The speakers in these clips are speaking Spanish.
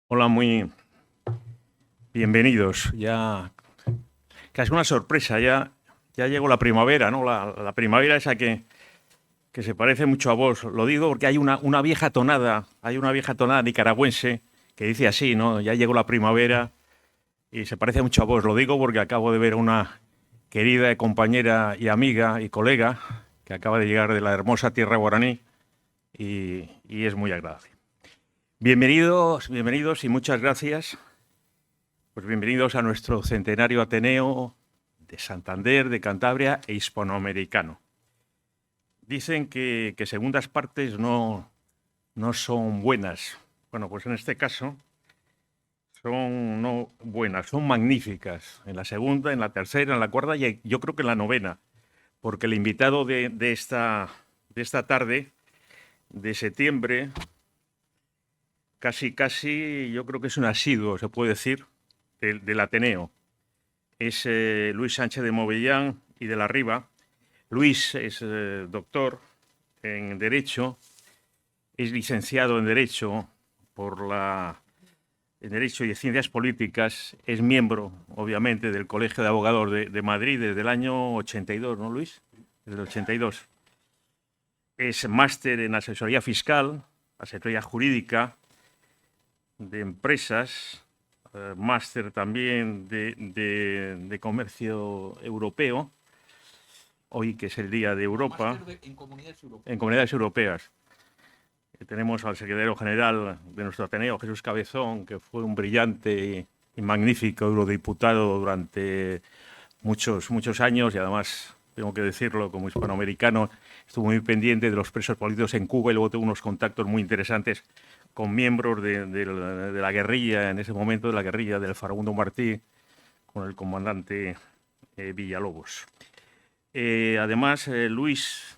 Hola, muy bienvenidos. Ya casi una sorpresa, ya llegó la primavera, ¿no? La primavera esa que se parece mucho a vos. Lo digo porque hay una vieja tonada nicaragüense que dice así, ¿no? Ya llegó la primavera y se parece mucho a vos. Lo digo porque acabo de ver a una querida compañera y amiga y colega que acaba de llegar de la hermosa tierra guaraní y es muy agradable. Bienvenidos, bienvenidos y muchas gracias. Pues bienvenidos a nuestro centenario Ateneo de Santander, de Cantabria e hispanoamericano. Dicen que segundas partes no son buenas. Bueno, pues en este caso son no buenas, son magníficas. En la segunda, en la tercera, en la cuarta y yo creo que en la novena, porque el invitado de esta tarde, de septiembre, casi, yo creo que es un asiduo, se puede decir, del Ateneo. Es Luis Sánchez de Movellán y de la Riva. Luis es doctor en Derecho, es licenciado en Derecho en Derecho y Ciencias Políticas, es miembro, obviamente, del Colegio de Abogados de Madrid desde el año 82, ¿no, Luis? Desde el 82. Es máster en Asesoría Fiscal, Asesoría Jurídica de Empresas, máster también de Comercio Europeo, hoy que es el Día de Europa, en comunidades europeas. Tenemos al secretario general de nuestro Ateneo, Jesús Cabezón, que fue un brillante y magnífico eurodiputado durante muchos años y además, tengo que decirlo, como hispanoamericano, estuvo muy pendiente de los presos políticos en Cuba y luego tuvo unos contactos muy interesantes con miembros de la guerrilla, en ese momento de la guerrilla del Farabundo Martí, con el comandante Villalobos. Además, Luis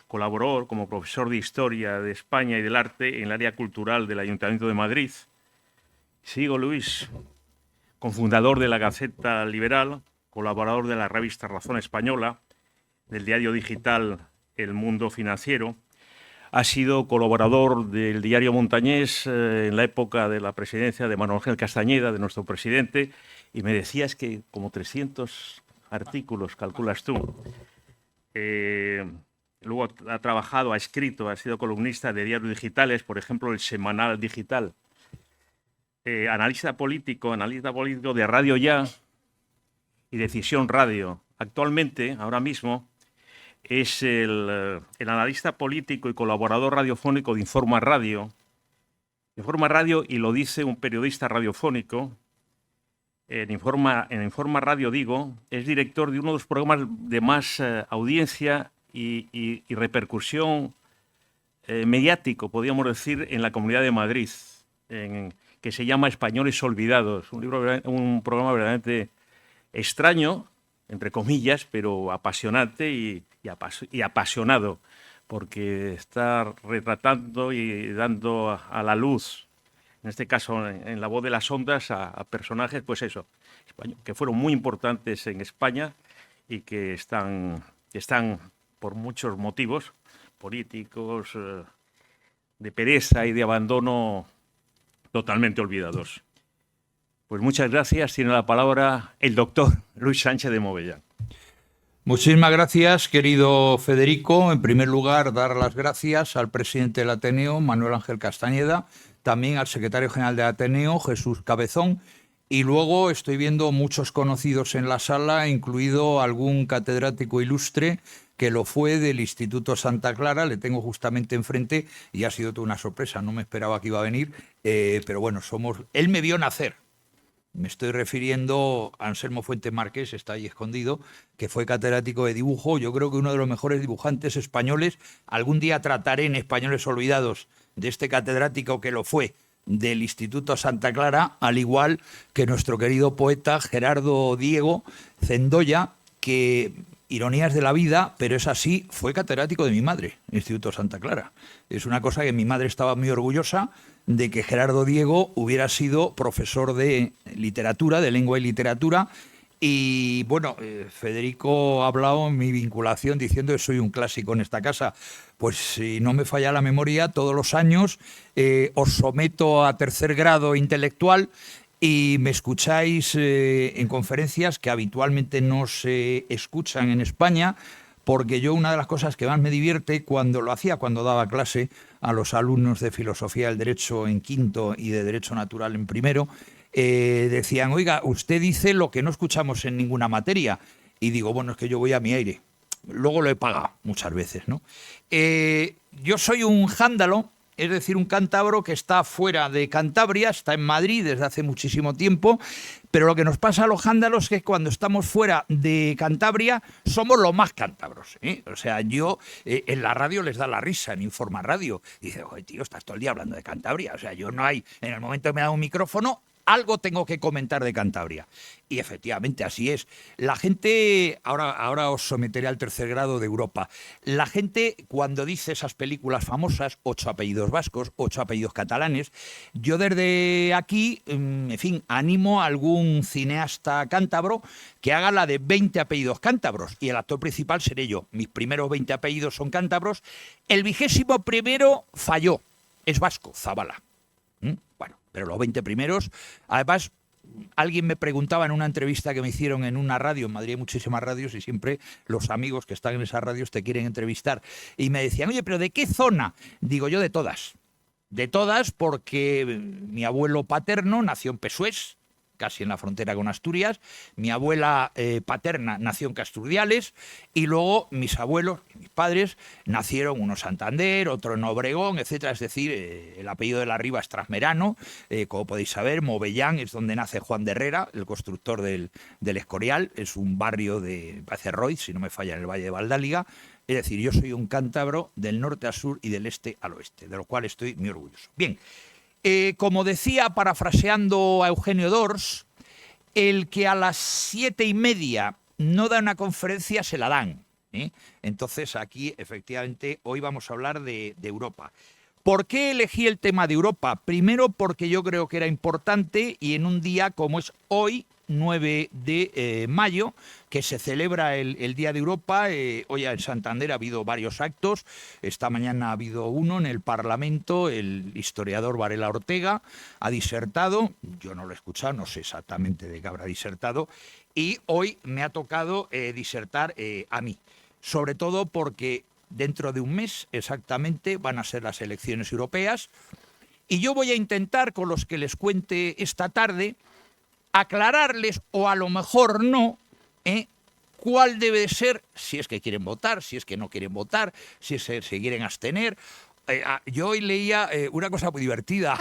colaboró como profesor de Historia de España y del Arte en el área cultural del Ayuntamiento de Madrid. Sigo, Luis, cofundador de la Gaceta Liberal, colaborador de la revista Razón Española, del diario digital El Mundo Financiero. Ha sido colaborador del diario Montañés en la época de la presidencia de Manuel Ángel Castañeda, de nuestro presidente, y me decías que como 300 artículos, calculas tú. Luego ha trabajado, ha escrito, ha sido columnista de diarios digitales, por ejemplo, el Semanal Digital. Analista político de Radio Ya y Decisión Radio. Actualmente, ahora mismo, es el analista político y colaborador radiofónico de Informa Radio. Informa Radio, y lo dice un periodista radiofónico, en Informa Radio, digo, es director de uno de los programas de más audiencia y repercusión mediático, podríamos decir, en la Comunidad de Madrid, que se llama Españoles Olvidados, un programa verdaderamente extraño, entre comillas, pero apasionante y apasionado, porque está retratando y dando a la luz, en este caso en la voz de las ondas, a personajes, pues eso, que fueron muy importantes en España y que están por muchos motivos políticos, de pereza y de abandono, totalmente olvidados. Pues muchas gracias. Tiene la palabra el doctor Luis Sánchez de Movellán. Muchísimas gracias, querido Federico. En primer lugar, dar las gracias al presidente del Ateneo, Manuel Ángel Castañeda, también al secretario general del Ateneo, Jesús Cabezón, y luego estoy viendo muchos conocidos en la sala, incluido algún catedrático ilustre que lo fue del Instituto Santa Clara, le tengo justamente enfrente y ha sido toda una sorpresa, no me esperaba que iba a venir, pero bueno, él me vio nacer. Me estoy refiriendo a Anselmo Fuentes Márquez, está ahí escondido, que fue catedrático de dibujo, yo creo que uno de los mejores dibujantes españoles. Algún día trataré en Españoles Olvidados de este catedrático que lo fue del Instituto Santa Clara, al igual que nuestro querido poeta Gerardo Diego Zendoya, que, ironías de la vida, pero es así, fue catedrático de mi madre, Instituto Santa Clara. Es una cosa que mi madre estaba muy orgullosa de que Gerardo Diego hubiera sido profesor de literatura, de lengua y literatura, Y bueno, Federico ha hablado en mi vinculación diciendo que soy un clásico en esta casa. Pues si no me falla la memoria, todos los años os someto a tercer grado intelectual y me escucháis en conferencias que habitualmente no se escuchan en España, porque yo una de las cosas que más me divierte cuando lo hacía, cuando daba clase a los alumnos de Filosofía del Derecho en quinto y de Derecho Natural en primero, decían, oiga, usted dice lo que no escuchamos en ninguna materia. Y digo, bueno, es que yo voy a mi aire. Luego lo he pagado muchas veces, ¿no? Yo soy un jándalo, es decir, un cántabro que está fuera de Cantabria, está en Madrid desde hace muchísimo tiempo, pero lo que nos pasa a los jándalos es que cuando estamos fuera de Cantabria somos los más cántabros, ¿eh? O sea, yo en la radio les da la risa, en Informa Radio, y dice, oye, tío, estás todo el día hablando de Cantabria, o sea, yo no hay, en el momento que me da un micrófono, algo tengo que comentar de Cantabria. Y efectivamente así es. La gente, ahora os someteré al tercer grado de Europa, la gente cuando dice esas películas famosas, 8 apellidos vascos, 8 apellidos catalanes, yo desde aquí, en fin, animo a algún cineasta cántabro que haga la de 20 apellidos cántabros y el actor principal seré yo. Mis primeros 20 apellidos son cántabros. El 21º falló, es vasco, Zabala. Bueno, pero los 20 primeros, además, alguien me preguntaba en una entrevista que me hicieron en una radio, en Madrid hay muchísimas radios y siempre los amigos que están en esas radios te quieren entrevistar, y me decían, oye, ¿pero de qué zona? Digo yo, de todas porque mi abuelo paterno nació en Pesués, casi en la frontera con Asturias, mi abuela paterna nació en Casturdiales y luego mis abuelos, mis padres, nacieron uno en Santander, otro en Obregón, etcétera. Es decir, el apellido de la Riva es trasmerano, como podéis saber, Movellán es donde nace Juan de Herrera, el constructor del Escorial, es un barrio de Roy, si no me falla, en el Valle de Valdáliga. Es decir, yo soy un cántabro del norte al sur y del este al oeste, de lo cual estoy muy orgulloso. Bien. Como decía, parafraseando a Eugenio Dors, el que a las 7:30 no da una conferencia se la dan, ¿eh? Entonces aquí, efectivamente, hoy vamos a hablar de Europa. ¿Por qué elegí el tema de Europa? Primero porque yo creo que era importante y en un día como es hoy, 9 de mayo, que se celebra el Día de Europa. Hoy en Santander ha habido varios actos. Esta mañana ha habido uno en el Parlamento. El historiador Varela Ortega ha disertado. Yo no lo he escuchado, no sé exactamente de qué habrá disertado. Y hoy me ha tocado disertar a mí. Sobre todo porque dentro de un mes exactamente van a ser las elecciones europeas. Y yo voy a intentar, con los que les cuente esta tarde, aclararles, o a lo mejor no, cuál debe ser, si es que quieren votar, si es que no quieren votar, si se quieren abstener. Yo hoy leía una cosa muy divertida.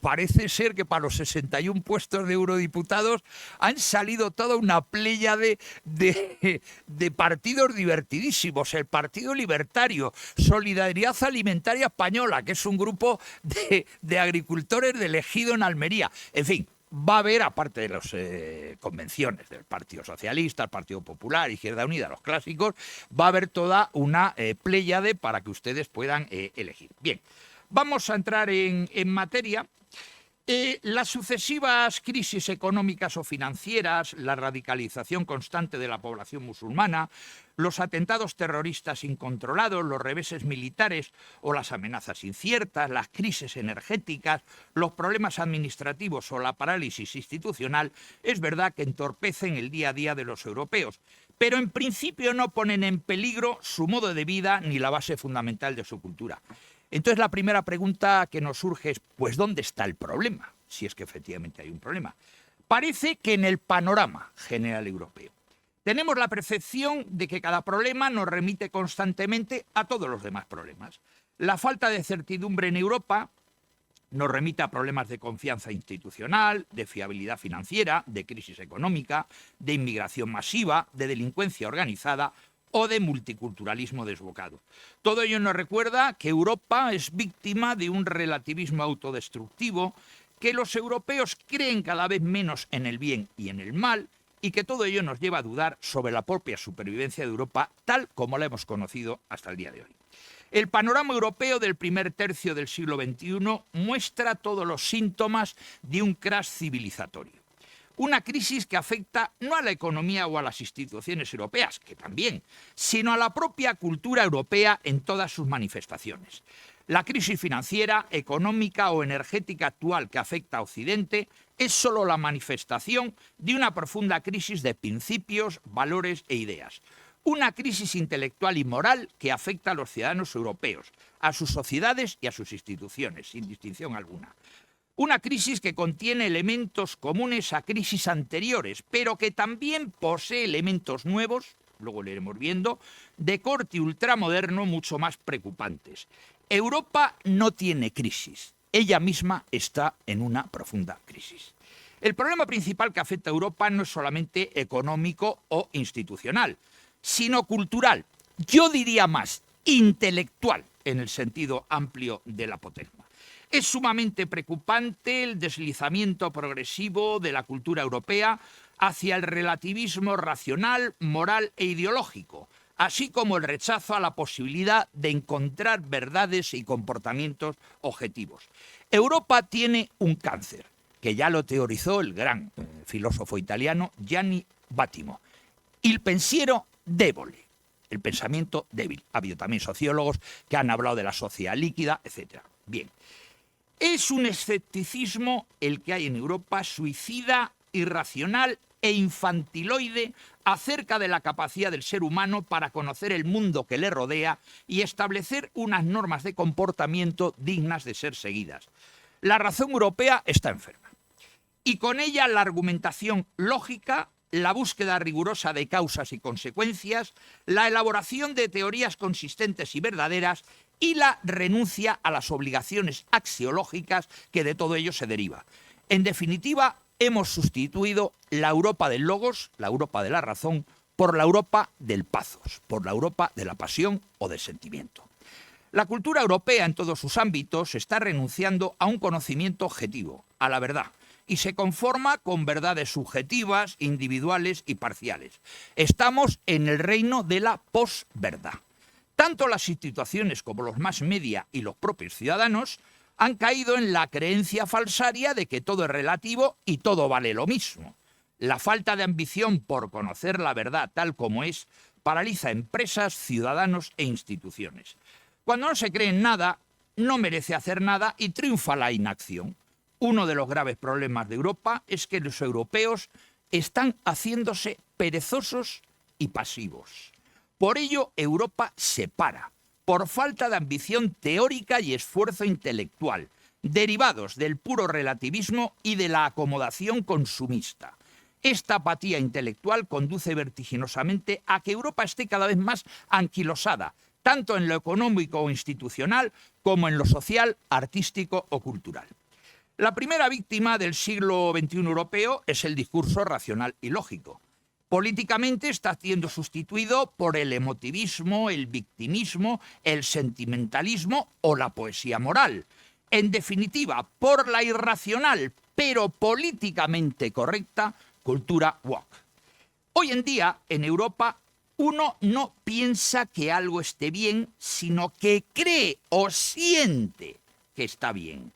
Parece ser que para los 61 puestos de eurodiputados han salido toda una pléyade de partidos divertidísimos. El Partido Libertario, Solidaridad Alimentaria Española, que es un grupo de agricultores del Ejido en Almería. En fin, va a haber, aparte de las convenciones del Partido Socialista, el Partido Popular, Izquierda Unida, los clásicos, va a haber toda una pléyade para que ustedes puedan elegir. Bien, vamos a entrar en materia. Las sucesivas crisis económicas o financieras, la radicalización constante de la población musulmana, los atentados terroristas incontrolados, los reveses militares o las amenazas inciertas, las crisis energéticas, los problemas administrativos o la parálisis institucional, es verdad que entorpecen el día a día de los europeos, pero en principio no ponen en peligro su modo de vida ni la base fundamental de su cultura. Entonces la primera pregunta que nos surge es, pues, ¿dónde está el problema? Si es que efectivamente hay un problema. Parece que en el panorama general europeo. Tenemos la percepción de que cada problema nos remite constantemente a todos los demás problemas. La falta de certidumbre en Europa nos remite a problemas de confianza institucional, de fiabilidad financiera, de crisis económica, de inmigración masiva, de delincuencia organizada o de multiculturalismo desbocado. Todo ello nos recuerda que Europa es víctima de un relativismo autodestructivo, que los europeos creen cada vez menos en el bien y en el mal, y que todo ello nos lleva a dudar sobre la propia supervivencia de Europa tal como la hemos conocido hasta el día de hoy. El panorama europeo del primer tercio del siglo XXI muestra todos los síntomas de un crash civilizatorio. Una crisis que afecta no a la economía o a las instituciones europeas, que también, sino a la propia cultura europea en todas sus manifestaciones. La crisis financiera, económica o energética actual que afecta a Occidente es solo la manifestación de una profunda crisis de principios, valores e ideas. Una crisis intelectual y moral que afecta a los ciudadanos europeos, a sus sociedades y a sus instituciones, sin distinción alguna. Una crisis que contiene elementos comunes a crisis anteriores, pero que también posee elementos nuevos, luego lo iremos viendo, de corte ultramoderno mucho más preocupantes. Europa no tiene crisis, ella misma está en una profunda crisis. El problema principal que afecta a Europa no es solamente económico o institucional, sino cultural, yo diría más, intelectual, en el sentido amplio de la apotegma. Es sumamente preocupante el deslizamiento progresivo de la cultura europea hacia el relativismo racional, moral e ideológico, así como el rechazo a la posibilidad de encontrar verdades y comportamientos objetivos. Europa tiene un cáncer, que ya lo teorizó el gran filósofo italiano Gianni Battimo, il pensiero debole, el pensamiento débil. Ha habido también sociólogos que han hablado de la sociedad líquida, etc. Bien. Es un escepticismo el que hay en Europa suicida, irracional e infantiloide acerca de la capacidad del ser humano para conocer el mundo que le rodea y establecer unas normas de comportamiento dignas de ser seguidas. La razón europea está enferma. Y con ella la argumentación lógica, la búsqueda rigurosa de causas y consecuencias, la elaboración de teorías consistentes y verdaderas y la renuncia a las obligaciones axiológicas que de todo ello se deriva. En definitiva, hemos sustituido la Europa del logos, la Europa de la razón, por la Europa del pathos, por la Europa de la pasión o del sentimiento. La cultura europea en todos sus ámbitos está renunciando a un conocimiento objetivo, a la verdad, y se conforma con verdades subjetivas, individuales y parciales. Estamos en el reino de la posverdad. Tanto las instituciones como los mass media y los propios ciudadanos han caído en la creencia falsaria de que todo es relativo y todo vale lo mismo. La falta de ambición por conocer la verdad tal como es paraliza empresas, ciudadanos e instituciones. Cuando no se cree en nada, no merece hacer nada y triunfa la inacción. Uno de los graves problemas de Europa es que los europeos están haciéndose perezosos y pasivos. Por ello, Europa se para, por falta de ambición teórica y esfuerzo intelectual, derivados del puro relativismo y de la acomodación consumista. Esta apatía intelectual conduce vertiginosamente a que Europa esté cada vez más anquilosada, tanto en lo económico o institucional como en lo social, artístico o cultural. La primera víctima del siglo XXI europeo es el discurso racional y lógico. Políticamente está siendo sustituido por el emotivismo, el victimismo, el sentimentalismo o la poesía moral. En definitiva, por la irracional, pero políticamente correcta, cultura woke. Hoy en día, en Europa, uno no piensa que algo esté bien, sino que cree o siente que está bien.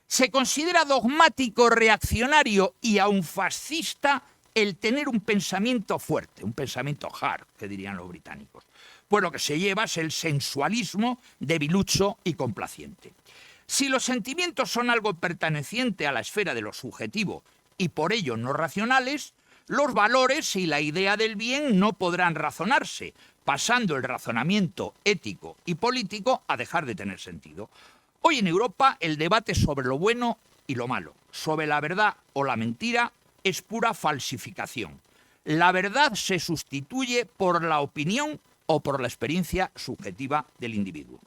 Se considera dogmático, reaccionario y aun fascista el tener un pensamiento fuerte, un pensamiento hard, que dirían los británicos. Pues lo que se lleva es el sensualismo debilucho y complaciente. Si los sentimientos son algo perteneciente a la esfera de lo subjetivo y por ello no racionales, los valores y la idea del bien no podrán razonarse, pasando el razonamiento ético y político a dejar de tener sentido. Hoy en Europa el debate sobre lo bueno y lo malo, sobre la verdad o la mentira, es pura falsificación. La verdad se sustituye por la opinión o por la experiencia subjetiva del individuo.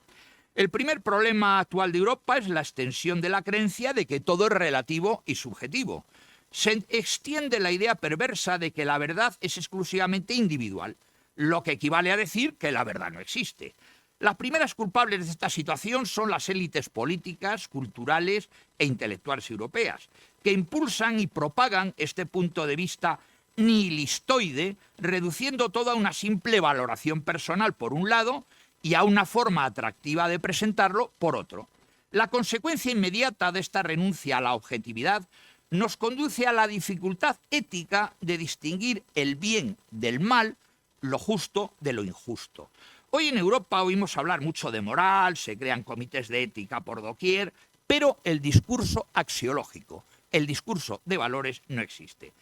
El primer problema actual de Europa es la extensión de la creencia de que todo es relativo y subjetivo. Se extiende la idea perversa de que la verdad es exclusivamente individual, lo que equivale a decir que la verdad no existe. Las primeras culpables de esta situación son las élites políticas, culturales e intelectuales europeas, que impulsan y propagan este punto de vista nihilistoide, reduciendo todo a una simple valoración personal por un lado y a una forma atractiva de presentarlo por otro. La consecuencia inmediata de esta renuncia a la objetividad nos conduce a la dificultad ética de distinguir el bien del mal, lo justo de lo injusto. Hoy en Europa oímos hablar mucho de moral, se crean comités de ética por doquier, pero el discurso axiológico, el discurso de valores no existe.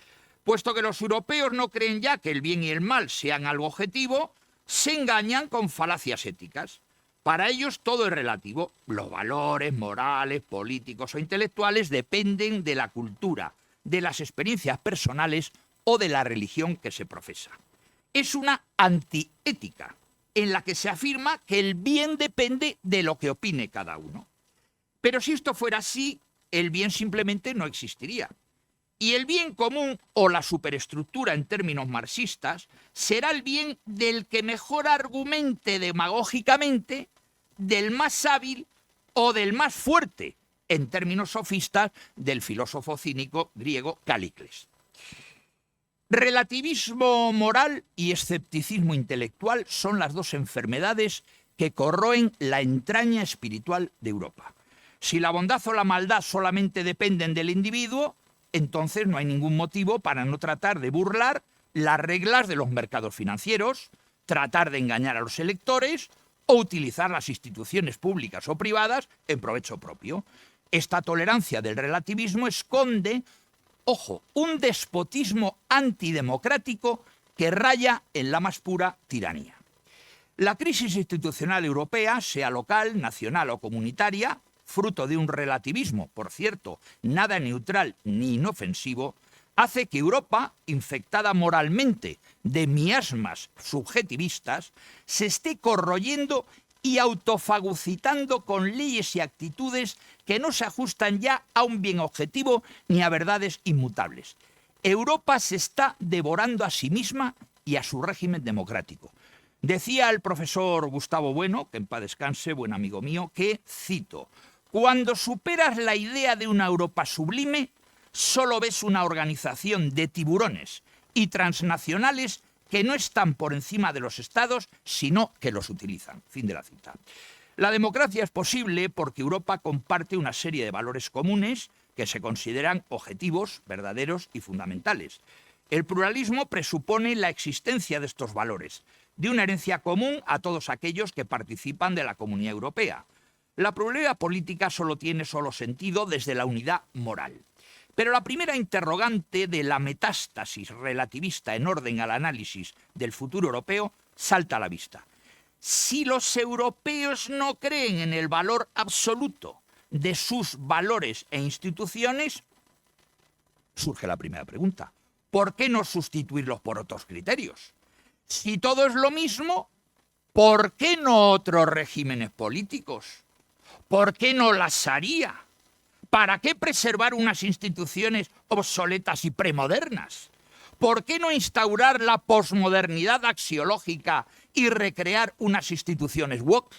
Puesto que los europeos no creen ya que el bien y el mal sean algo objetivo, se engañan con falacias éticas. Para ellos todo es relativo. Los valores morales, políticos o intelectuales dependen de la cultura, de las experiencias personales o de la religión que se profesa. Es una antiética en la que se afirma que el bien depende de lo que opine cada uno. Pero si esto fuera así, el bien simplemente no existiría. Y el bien común, o la superestructura en términos marxistas, será el bien del que mejor argumente demagógicamente, del más hábil o del más fuerte, en términos sofistas del filósofo cínico griego Calícles. Relativismo moral y escepticismo intelectual son las dos enfermedades que corroen la entraña espiritual de Europa. Si la bondad o la maldad solamente dependen del individuo, entonces no hay ningún motivo para no tratar de burlar las reglas de los mercados financieros, tratar de engañar a los electores o utilizar las instituciones públicas o privadas en provecho propio. Esta tolerancia del relativismo esconde, ojo, un despotismo antidemocrático que raya en la más pura tiranía. La crisis institucional europea, sea local, nacional o comunitaria, fruto de un relativismo, por cierto, nada neutral ni inofensivo, hace que Europa, infectada moralmente de miasmas subjetivistas, se esté corroyendo y autofagocitando con leyes y actitudes que no se ajustan ya a un bien objetivo ni a verdades inmutables. Europa se está devorando a sí misma y a su régimen democrático. Decía el profesor Gustavo Bueno, que en paz descanse, buen amigo mío, que, cito, «Cuando superas la idea de una Europa sublime, solo ves una organización de tiburones y transnacionales que no están por encima de los estados, sino que los utilizan». Fin de la cita. La democracia es posible porque Europa comparte una serie de valores comunes que se consideran objetivos, verdaderos y fundamentales. El pluralismo presupone la existencia de estos valores, de una herencia común a todos aquellos que participan de la Comunidad Europea. La pluralidad política solo tiene sentido desde la unidad moral. Pero la primera interrogante de la metástasis relativista en orden al análisis del futuro europeo salta a la vista. Si los europeos no creen en el valor absoluto de sus valores e instituciones, surge la primera pregunta. ¿Por qué no sustituirlos por otros criterios? Si todo es lo mismo, ¿por qué no otros regímenes políticos? ¿Por qué no la Sharia? ¿Para qué preservar unas instituciones obsoletas y premodernas? ¿Por qué no instaurar la posmodernidad axiológica y recrear unas instituciones woke?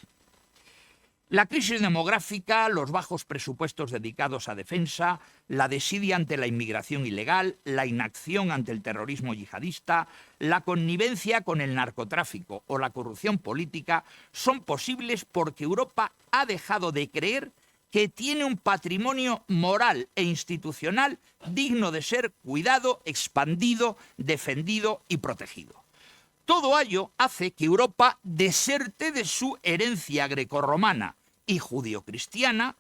La crisis demográfica, los bajos presupuestos dedicados a defensa, la desidia ante la inmigración ilegal, la inacción ante el terrorismo yihadista, la connivencia con el narcotráfico o la corrupción política son posibles porque Europa ha dejado de creer que tiene un patrimonio moral e institucional digno de ser cuidado, expandido, defendido y protegido. Todo ello hace que Europa deserte de su herencia grecorromana y judio-cristiana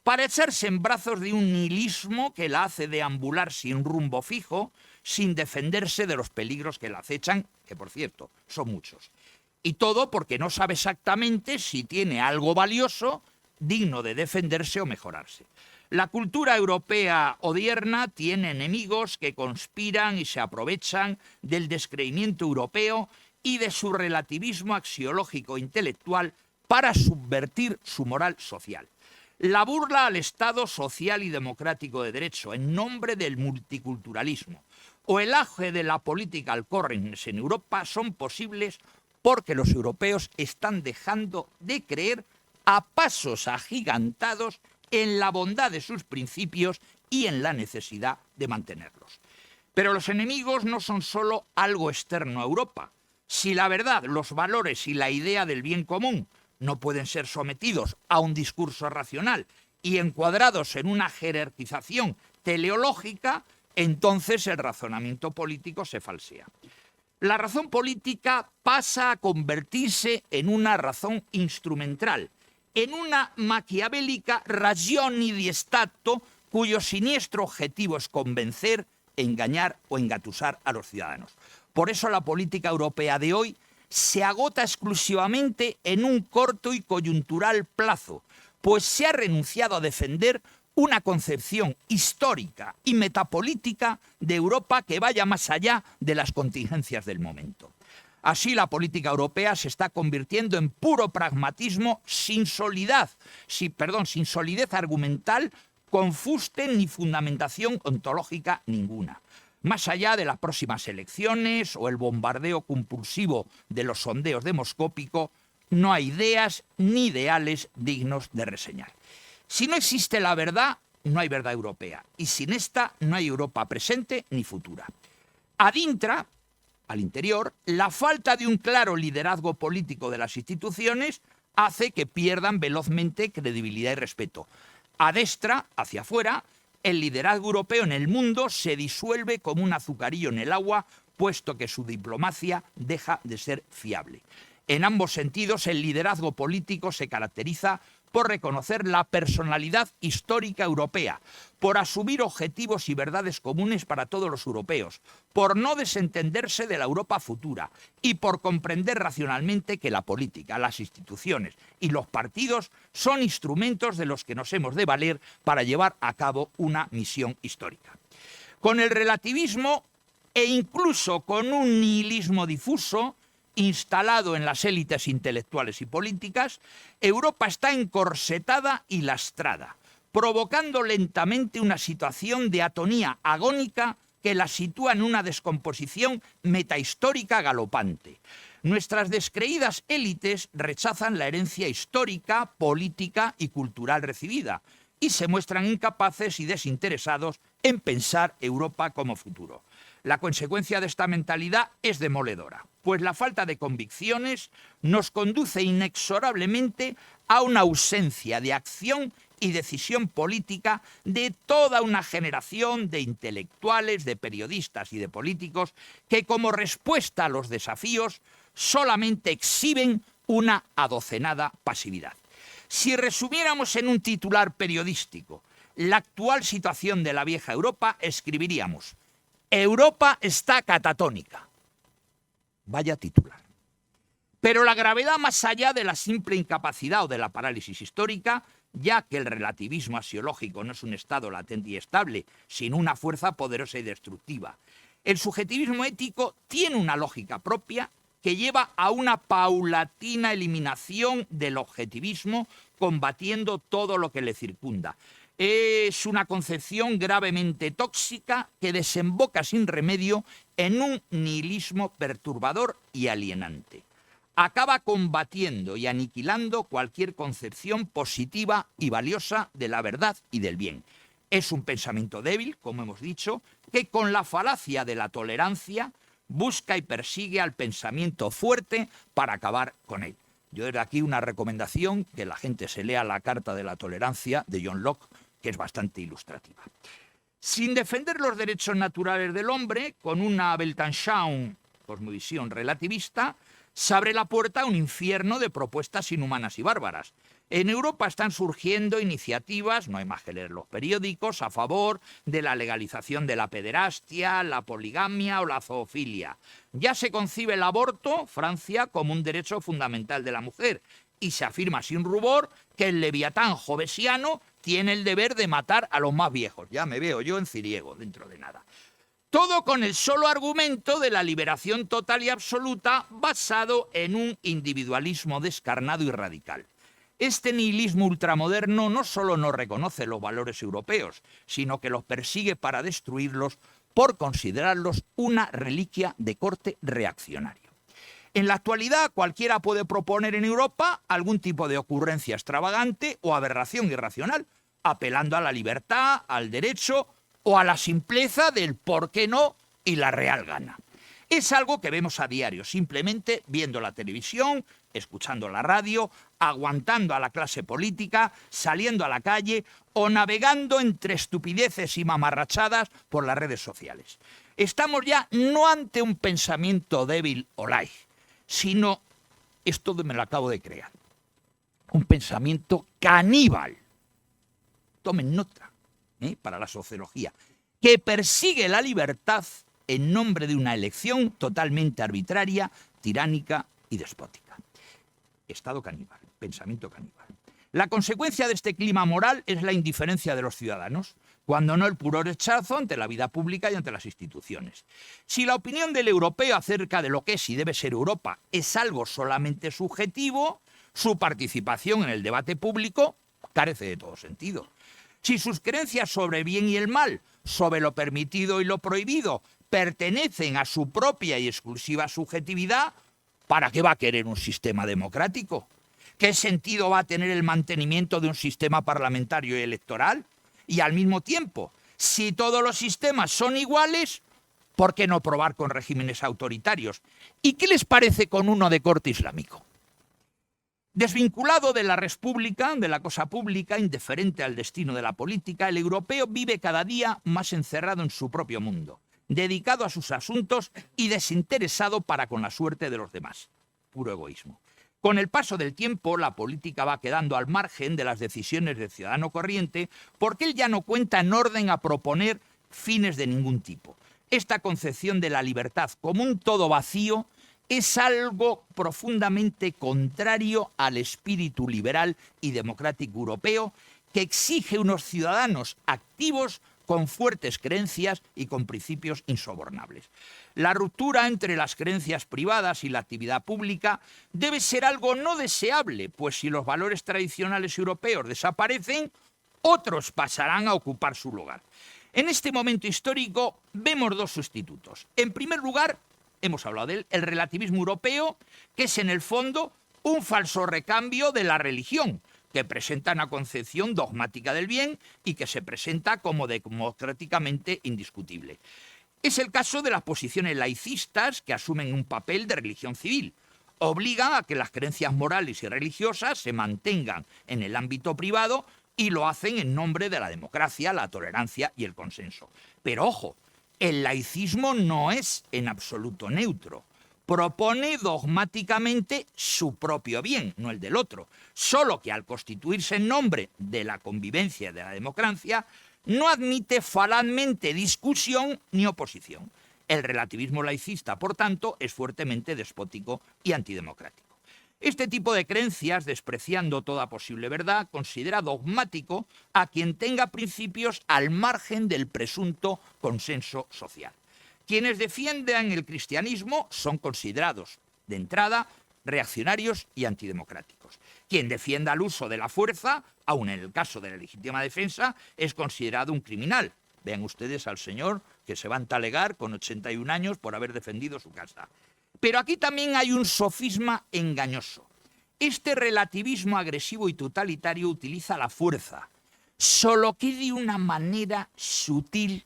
para echarse en brazos de un nihilismo que la hace deambular sin rumbo fijo, sin defenderse de los peligros que la acechan, que por cierto son muchos. Y todo porque no sabe exactamente si tiene algo valioso, digno de defenderse o mejorarse. La cultura europea odierna tiene enemigos que conspiran y se aprovechan del descreimiento europeo y de su relativismo axiológico intelectual para subvertir su moral social. La burla al Estado social y democrático de derecho en nombre del multiculturalismo o el auge de la political correctness en Europa son posibles porque los europeos están dejando de creer a pasos agigantados en la bondad de sus principios y en la necesidad de mantenerlos. Pero los enemigos no son solo algo externo a Europa. Si la verdad, los valores y la idea del bien común no pueden ser sometidos a un discurso racional y encuadrados en una jerarquización teleológica, entonces el razonamiento político se falsea. La razón política pasa a convertirse en una razón instrumental, en una maquiavélica ragione di Stato cuyo siniestro objetivo es convencer, engañar o engatusar a los ciudadanos. Por eso la política europea de hoy se agota exclusivamente en un corto y coyuntural plazo, pues se ha renunciado a defender una concepción histórica y metapolítica de Europa que vaya más allá de las contingencias del momento. Así, la política europea se está convirtiendo en puro pragmatismo sin solidez argumental, con fuste ni fundamentación ontológica ninguna. Más allá de las próximas elecciones o el bombardeo compulsivo de los sondeos demoscópicos, no hay ideas ni ideales dignos de reseñar. Si no existe la verdad, no hay verdad europea. Y sin esta, no hay Europa presente ni futura. Adintra, al interior, la falta de un claro liderazgo político de las instituciones hace que pierdan velozmente credibilidad y respeto. A destra, hacia afuera, el liderazgo europeo en el mundo se disuelve como un azucarillo en el agua, puesto que su diplomacia deja de ser fiable. En ambos sentidos, el liderazgo político se caracteriza por reconocer la personalidad histórica europea, por asumir objetivos y verdades comunes para todos los europeos, por no desentenderse de la Europa futura y por comprender racionalmente que la política, las instituciones y los partidos son instrumentos de los que nos hemos de valer para llevar a cabo una misión histórica. Con el relativismo e incluso con un nihilismo difuso, instalado en las élites intelectuales y políticas, Europa está encorsetada y lastrada, provocando lentamente una situación de atonía agónica que la sitúa en una descomposición metahistórica galopante. Nuestras descreídas élites rechazan la herencia histórica, política y cultural recibida y se muestran incapaces y desinteresados en pensar Europa como futuro. La consecuencia de esta mentalidad es demoledora, pues la falta de convicciones nos conduce inexorablemente a una ausencia de acción y decisión política de toda una generación de intelectuales, de periodistas y de políticos que, como respuesta a los desafíos, solamente exhiben una adocenada pasividad. Si resumiéramos en un titular periodístico la actual situación de la vieja Europa, escribiríamos: Europa está catatónica. Vaya titular. Pero la gravedad, más allá de la simple incapacidad o de la parálisis histórica, ya que el relativismo axiológico no es un estado latente y estable, sino una fuerza poderosa y destructiva. El subjetivismo ético tiene una lógica propia que lleva a una paulatina eliminación del objetivismo, combatiendo todo lo que le circunda. Es una concepción gravemente tóxica que desemboca sin remedio en un nihilismo perturbador y alienante. Acaba combatiendo y aniquilando cualquier concepción positiva y valiosa de la verdad y del bien. Es un pensamiento débil, como hemos dicho, que con la falacia de la tolerancia busca y persigue al pensamiento fuerte para acabar con él. Yo desde aquí una recomendación, que la gente se lea la Carta de la Tolerancia de John Locke, que es bastante ilustrativa. Sin defender los derechos naturales del hombre, con una Weltanschauung, cosmovisión relativista, se abre la puerta a un infierno de propuestas inhumanas y bárbaras. En Europa están surgiendo iniciativas, no hay más que leer los periódicos, a favor de la legalización de la pederastia, la poligamia o la zoofilia. Ya se concibe el aborto, Francia, como un derecho fundamental de la mujer, y se afirma sin rubor que el leviatán jovesiano tiene el deber de matar a los más viejos. Ya me veo yo en ciriego dentro de nada. Todo con el solo argumento de la liberación total y absoluta basado en un individualismo descarnado y radical. Este nihilismo ultramoderno no solo no reconoce los valores europeos, sino que los persigue para destruirlos por considerarlos una reliquia de corte reaccionario. En la actualidad, cualquiera puede proponer en Europa algún tipo de ocurrencia extravagante o aberración irracional, apelando a la libertad, al derecho o a la simpleza del por qué no y la real gana. Es algo que vemos a diario, simplemente viendo la televisión, escuchando la radio, aguantando a la clase política, saliendo a la calle o navegando entre estupideces y mamarrachadas por las redes sociales. Estamos ya no ante un pensamiento débil o light, sino, esto me lo acabo de crear, un pensamiento caníbal. Tomen nota, para la sociología, que persigue la libertad en nombre de una elección totalmente arbitraria, tiránica y despótica. Estado caníbal, pensamiento caníbal. La consecuencia de este clima moral es la indiferencia de los ciudadanos, cuando no el puro rechazo ante la vida pública y ante las instituciones. Si la opinión del europeo acerca de lo que es y debe ser Europa es algo solamente subjetivo, su participación en el debate público carece de todo sentido. Si sus creencias sobre el bien y el mal, sobre lo permitido y lo prohibido, pertenecen a su propia y exclusiva subjetividad, ¿para qué va a querer un sistema democrático? ¿Qué sentido va a tener el mantenimiento de un sistema parlamentario y electoral? Y al mismo tiempo, si todos los sistemas son iguales, ¿por qué no probar con regímenes autoritarios? ¿Y qué les parece con uno de corte islámico? Desvinculado de la res pública, de la cosa pública, indiferente al destino de la política, el europeo vive cada día más encerrado en su propio mundo, dedicado a sus asuntos y desinteresado para con la suerte de los demás. Puro egoísmo. Con el paso del tiempo, la política va quedando al margen de las decisiones del ciudadano corriente porque él ya no cuenta en orden a proponer fines de ningún tipo. Esta concepción de la libertad como un todo vacío es algo profundamente contrario al espíritu liberal y democrático europeo que exige unos ciudadanos activos con fuertes creencias y con principios insobornables. La ruptura entre las creencias privadas y la actividad pública debe ser algo no deseable, pues si los valores tradicionales europeos desaparecen, otros pasarán a ocupar su lugar. En este momento histórico vemos dos sustitutos. En primer lugar, hemos hablado de él, el relativismo europeo, que es en el fondo un falso recambio de la religión, que presenta una concepción dogmática del bien y que se presenta como democráticamente indiscutible. Es el caso de las posiciones laicistas que asumen un papel de religión civil. Obligan a que las creencias morales y religiosas se mantengan en el ámbito privado y lo hacen en nombre de la democracia, la tolerancia y el consenso. Pero ojo, el laicismo no es en absoluto neutro. Propone dogmáticamente su propio bien, no el del otro. Solo que al constituirse en nombre de la convivencia y de la democracia, no admite falazmente discusión ni oposición. El relativismo laicista, por tanto, es fuertemente despótico y antidemocrático. Este tipo de creencias, despreciando toda posible verdad, considera dogmático a quien tenga principios al margen del presunto consenso social. Quienes defiendan el cristianismo son considerados, de entrada, reaccionarios y antidemocráticos. Quien defienda el uso de la fuerza, aun en el caso de la legítima defensa, es considerado un criminal. Vean ustedes al señor que se va a entalegar con 81 años por haber defendido su casa. Pero aquí también hay un sofisma engañoso. Este relativismo agresivo y totalitario utiliza la fuerza, solo que de una manera sutil,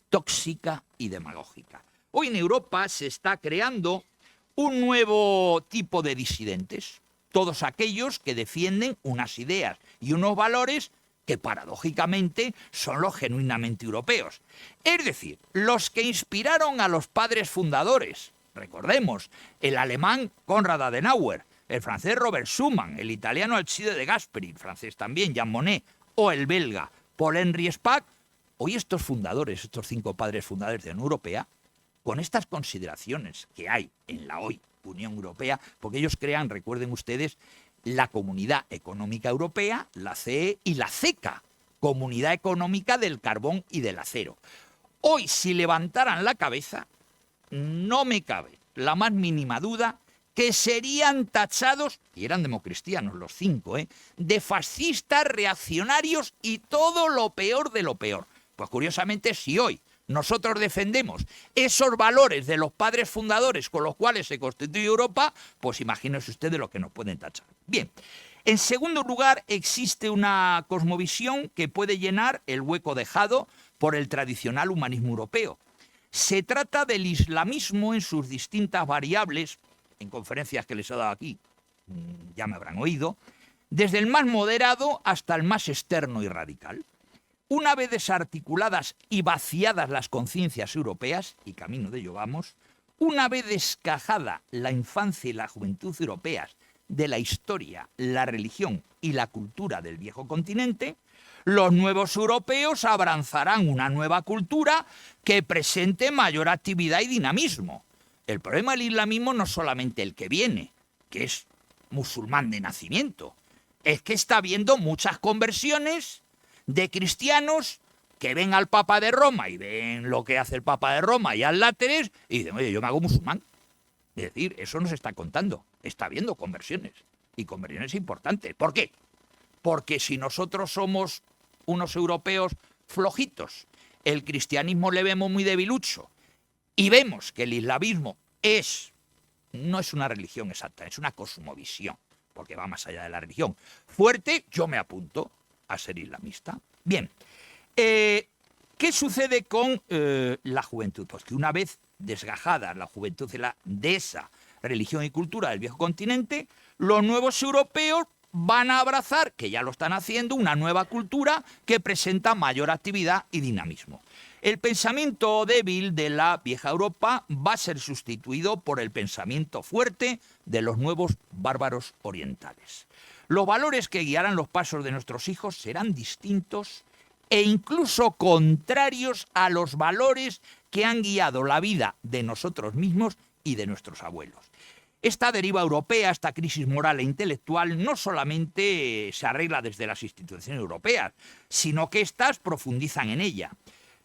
tóxica y demagógica. Hoy en Europa se está creando un nuevo tipo de disidentes, todos aquellos que defienden unas ideas y unos valores que paradójicamente son los genuinamente europeos. Es decir, los que inspiraron a los padres fundadores. Recordemos, el alemán Konrad Adenauer, el francés Robert Schuman, el italiano Alcide de Gasperi, el francés también Jean Monnet, o el belga Paul-Henri Spaak. Hoy estos fundadores, estos 5 padres fundadores de la Unión Europea, con estas consideraciones que hay en la hoy Unión Europea, porque ellos crean, recuerden ustedes, la Comunidad Económica Europea, la CE y la CECA, Comunidad Económica del Carbón y del Acero. Hoy, si levantaran la cabeza, no me cabe la más mínima duda que serían tachados, y eran democristianos los 5, de fascistas, reaccionarios y todo lo peor de lo peor. Pues curiosamente, si hoy nosotros defendemos esos valores de los padres fundadores con los cuales se constituye Europa, pues imagínense ustedes lo que nos pueden tachar. Bien, en segundo lugar, existe una cosmovisión que puede llenar el hueco dejado por el tradicional humanismo europeo. Se trata del islamismo en sus distintas variables, en conferencias que les he dado aquí, ya me habrán oído, desde el más moderado hasta el más externo y radical. Una vez desarticuladas y vaciadas las conciencias europeas, y camino de ello vamos, una vez descajada la infancia y la juventud europeas de la historia, la religión y la cultura del viejo continente, los nuevos europeos abrazarán una nueva cultura que presente mayor actividad y dinamismo. El problema del islamismo no es solamente el que viene, que es musulmán de nacimiento, es que está habiendo muchas conversiones de cristianos que ven al Papa de Roma y ven lo que hace el Papa de Roma y al láteres y dicen, oye, yo me hago musulmán. Es decir, eso no se está contando. Está habiendo conversiones, y conversiones importantes. ¿Por qué? Porque si nosotros somos unos europeos flojitos, el cristianismo le vemos muy debilucho, y vemos que el islamismo no es una religión exacta, es una cosmovisión, porque va más allá de la religión. Fuerte, yo me apunto a ser islamista. Bien, ¿qué sucede con la juventud? Pues que una vez desgajada la juventud de esa religión y cultura del viejo continente, los nuevos europeos van a abrazar, que ya lo están haciendo, una nueva cultura que presenta mayor actividad y dinamismo. El pensamiento débil de la vieja Europa va a ser sustituido por el pensamiento fuerte de los nuevos bárbaros orientales. Los valores que guiarán los pasos de nuestros hijos serán distintos e incluso contrarios a los valores que han guiado la vida de nosotros mismos y de nuestros abuelos. Esta deriva europea, esta crisis moral e intelectual, no solamente se arregla desde las instituciones europeas, sino que éstas profundizan en ella.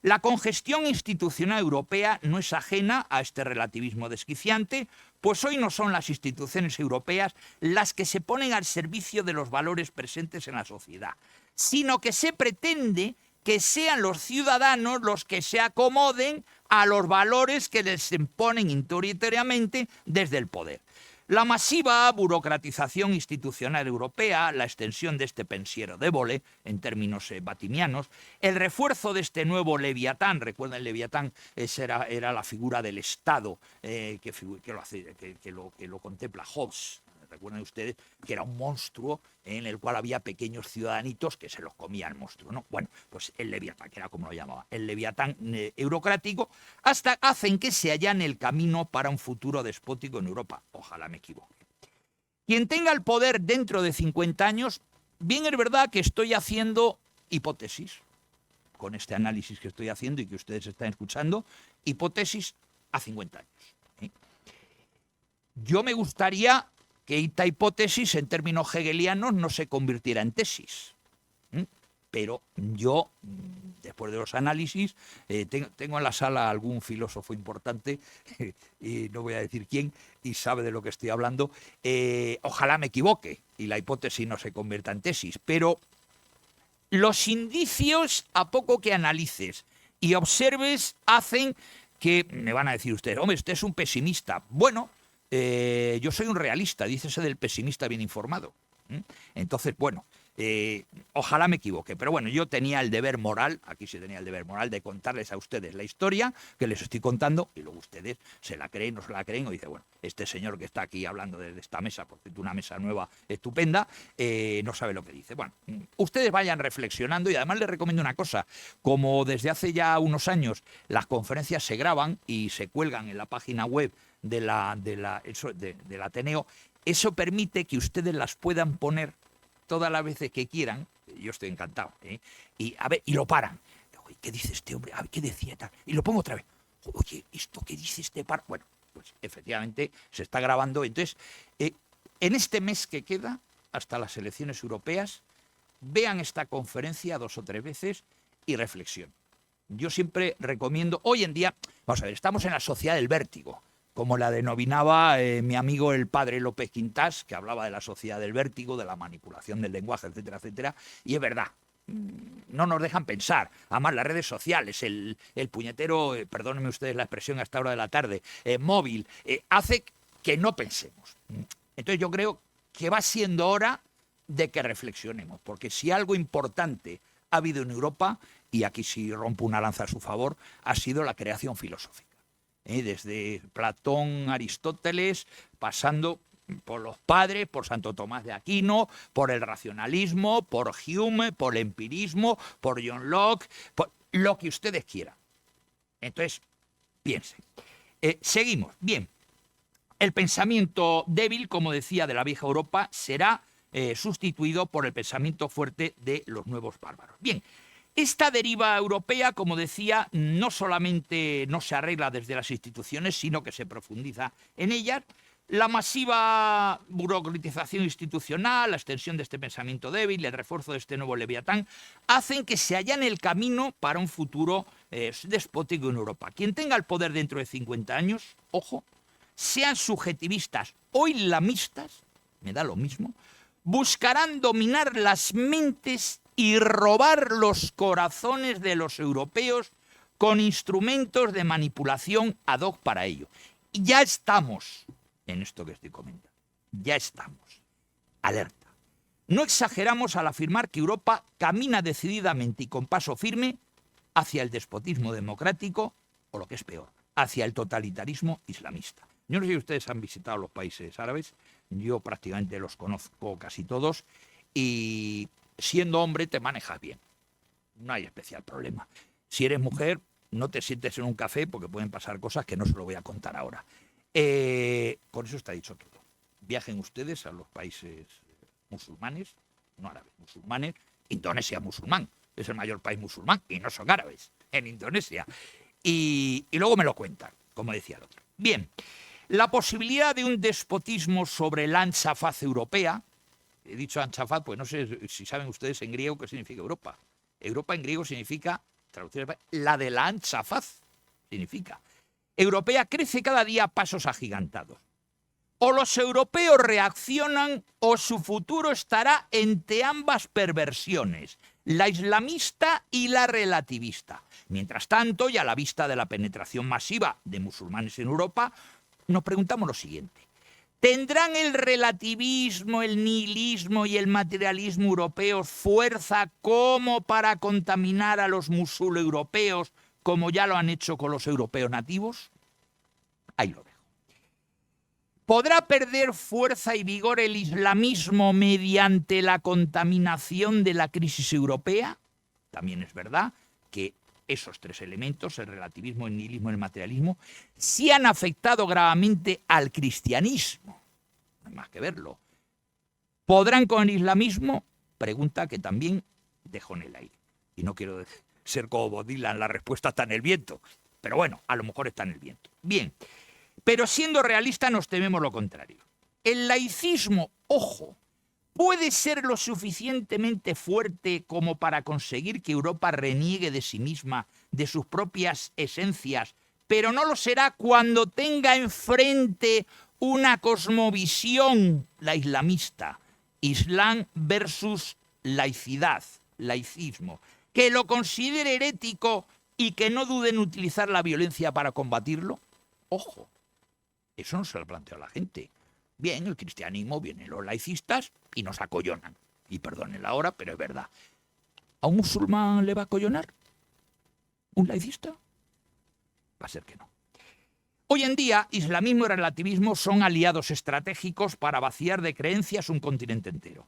La congestión institucional europea no es ajena a este relativismo desquiciante, pues hoy no son las instituciones europeas las que se ponen al servicio de los valores presentes en la sociedad, sino que se pretende que sean los ciudadanos los que se acomoden a los valores que les imponen autoritariamente desde el poder. La masiva burocratización institucional europea, la extensión de este pensiero d'Ébole, en términos batimianos, el refuerzo de este nuevo Leviatán, recuerden, el Leviatán era la figura del Estado que lo contempla Hobbes. Recuerden ustedes que era un monstruo en el cual había pequeños ciudadanitos que se los comía el monstruo, ¿no? Bueno, pues el Leviatán, que era como lo llamaba, el Leviatán eurocrático, hasta hacen que se allane el camino para un futuro despótico en Europa. Ojalá me equivoque. Quien tenga el poder dentro de 50 años, bien es verdad que estoy haciendo hipótesis, con este análisis que estoy haciendo y que ustedes están escuchando, hipótesis a 50 años. Yo me gustaría que esta hipótesis, en términos hegelianos, no se convirtiera en tesis. Pero yo, después de los análisis, tengo en la sala algún filósofo importante, y no voy a decir quién, y sabe de lo que estoy hablando. Ojalá me equivoque y la hipótesis no se convierta en tesis, pero los indicios, a poco que analices y observes, hacen que, me van a decir ustedes, hombre, usted es un pesimista. Bueno, yo soy un realista, dícese del pesimista bien informado. Entonces, bueno, ojalá me equivoque, pero bueno, yo tenía el deber moral, aquí sí tenía el deber moral de contarles a ustedes la historia que les estoy contando, y luego ustedes se la creen, no se la creen, o dicen, bueno, este señor que está aquí hablando desde esta mesa, por cierto, una mesa nueva, estupenda, no sabe lo que dice. Bueno, ustedes vayan reflexionando, y además les recomiendo una cosa, como desde hace ya unos años las conferencias se graban y se cuelgan en la página web del Ateneo, eso permite que ustedes las puedan poner todas las veces que quieran. Yo estoy encantado, y a ver, y lo paran. Oye, ¿qué dice este hombre? A ver, ¿qué decía tal? Y lo pongo otra vez. Oye, ¿esto qué dice este par? Bueno, pues efectivamente se está grabando. Entonces, en este mes que queda, hasta las elecciones europeas, vean esta conferencia 2 o 3 veces y reflexionen. Yo siempre recomiendo, hoy en día, vamos a ver, estamos en la sociedad del vértigo, como la denominaba mi amigo el padre López Quintás, que hablaba de la sociedad del vértigo, de la manipulación del lenguaje, etcétera, etcétera. Y es verdad, no nos dejan pensar. Además, las redes sociales, el puñetero, perdónenme ustedes la expresión a esta hora de la tarde, móvil, hace que no pensemos. Entonces yo creo que va siendo hora de que reflexionemos, porque si algo importante ha habido en Europa, y aquí sí rompo una lanza a su favor, ha sido la creación filosófica. Desde Platón, Aristóteles, pasando por los padres, por Santo Tomás de Aquino, por el racionalismo, por Hume, por el empirismo, por John Locke, por lo que ustedes quieran. Entonces, piensen. Seguimos. Bien. El pensamiento débil, como decía, de la vieja Europa será sustituido por el pensamiento fuerte de los nuevos bárbaros. Bien, esta deriva europea, como decía, no solamente no se arregla desde las instituciones, sino que se profundiza en ellas. La masiva burocratización institucional, la extensión de este pensamiento débil, el refuerzo de este nuevo leviatán, hacen que se allane el camino para un futuro despótico en Europa. Quien tenga el poder dentro de 50 años, ojo, sean subjetivistas o islamistas, me da lo mismo, buscarán dominar las mentes y robar los corazones de los europeos con instrumentos de manipulación ad hoc para ello. Y ya estamos en esto que estoy comentando. Ya estamos. Alerta. No exageramos al afirmar que Europa camina decididamente y con paso firme hacia el despotismo democrático o, lo que es peor, hacia el totalitarismo islamista. Yo no sé si ustedes han visitado los países árabes, yo prácticamente los conozco casi todos y siendo hombre te manejas bien, no hay especial problema. Si eres mujer, no te sientes en un café porque pueden pasar cosas que no se lo voy a contar ahora. Con eso está dicho todo. Viajen ustedes a los países musulmanes, no árabes, musulmanes. Indonesia musulmán, es el mayor país musulmán y no son árabes en Indonesia. Y luego me lo cuentan, como decía el otro. Bien, la posibilidad de un despotismo sobre la ancha faz europea, he dicho ancha faz, pues no sé si saben ustedes en griego qué significa Europa. Europa en griego significa, traducción, la de la ancha faz, significa. Europea crece cada día a pasos agigantados. O los europeos reaccionan o su futuro estará entre ambas perversiones, la islamista y la relativista. Mientras tanto, y a la vista de la penetración masiva de musulmanes en Europa, nos preguntamos lo siguiente. ¿Tendrán el relativismo, el nihilismo y el materialismo europeos fuerza como para contaminar a los musuleuropeos como ya lo han hecho con los europeos nativos? Ahí lo dejo. ¿Podrá perder fuerza y vigor el islamismo mediante la contaminación de la crisis europea? También es verdad que esos tres elementos, el relativismo, el nihilismo y el materialismo, sí han afectado gravemente al cristianismo. No hay más que verlo. ¿Podrán con el islamismo? Pregunta que también dejo en el aire. Y no quiero ser como Bob Dylan, la respuesta está en el viento. Pero bueno, a lo mejor está en el viento. Bien, pero siendo realista nos tememos lo contrario. El laicismo, ojo, puede ser lo suficientemente fuerte como para conseguir que Europa reniegue de sí misma, de sus propias esencias, pero no lo será cuando tenga enfrente una cosmovisión, la islamista, Islam versus laicidad, laicismo, que lo considere herético y que no dude en utilizar la violencia para combatirlo. Ojo, eso no se lo plantea a la gente. Bien, el cristianismo, vienen los laicistas y nos acollonan. Y perdonen la hora, pero es verdad. ¿A un musulmán le va a acollonar un laicista? Va a ser que no. Hoy en día, islamismo y relativismo son aliados estratégicos para vaciar de creencias un continente entero.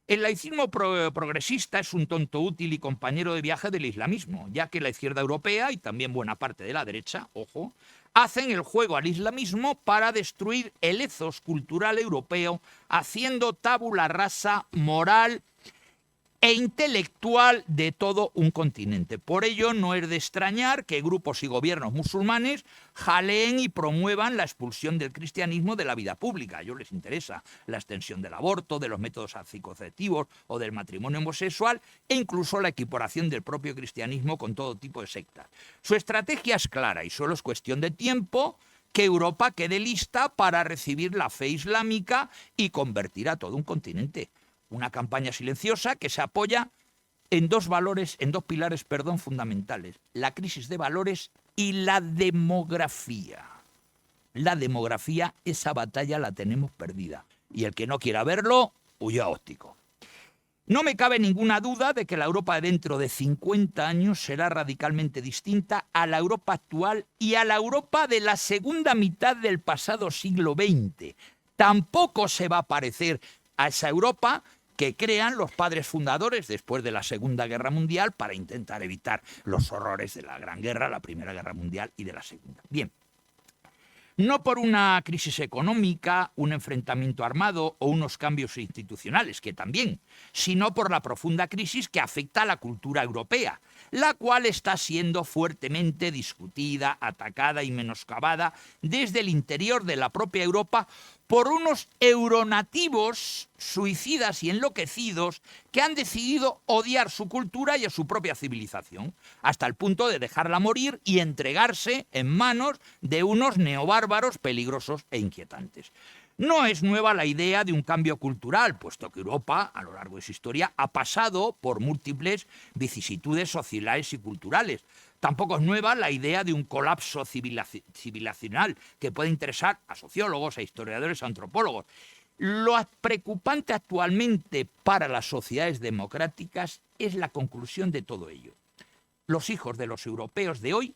El laicismo progresista es un tonto útil y compañero de viaje del islamismo, ya que la izquierda europea y también buena parte de la derecha, ojo, hacen el juego al islamismo para destruir el ethos cultural europeo, haciendo tabula rasa moral e intelectual de todo un continente. Por ello, no es de extrañar que grupos y gobiernos musulmanes jaleen y promuevan la expulsión del cristianismo de la vida pública. A ellos les interesa la extensión del aborto, de los métodos anticonceptivos o del matrimonio homosexual e incluso la equiparación del propio cristianismo con todo tipo de sectas. Su estrategia es clara y solo es cuestión de tiempo que Europa quede lista para recibir la fe islámica y convertir a todo un continente. Una campaña silenciosa que se apoya en dos pilares fundamentales: la crisis de valores y la demografía. La demografía, esa batalla la tenemos perdida. Y el que no quiera verlo, huya óptico. No me cabe ninguna duda de que la Europa de dentro de 50 años será radicalmente distinta a la Europa actual y a la Europa de la segunda mitad del pasado siglo XX. Tampoco se va a parecer a esa Europa que crean los padres fundadores después de la Segunda Guerra Mundial para intentar evitar los horrores de la Gran Guerra, la Primera Guerra Mundial y de la Segunda. Bien. No por una crisis económica, un enfrentamiento armado o unos cambios institucionales, que también, sino por la profunda crisis que afecta a la cultura europea, la cual está siendo fuertemente discutida, atacada y menoscabada desde el interior de la propia Europa por unos euronativos suicidas y enloquecidos que han decidido odiar su cultura y a su propia civilización, hasta el punto de dejarla morir y entregarse en manos de unos neobárbaros peligrosos e inquietantes. No es nueva la idea de un cambio cultural, puesto que Europa, a lo largo de su historia, ha pasado por múltiples vicisitudes sociales y culturales. Tampoco es nueva la idea de un colapso civilizacional que puede interesar a sociólogos, a historiadores, a antropólogos. Lo preocupante actualmente para las sociedades democráticas es la conclusión de todo ello. Los hijos de los europeos de hoy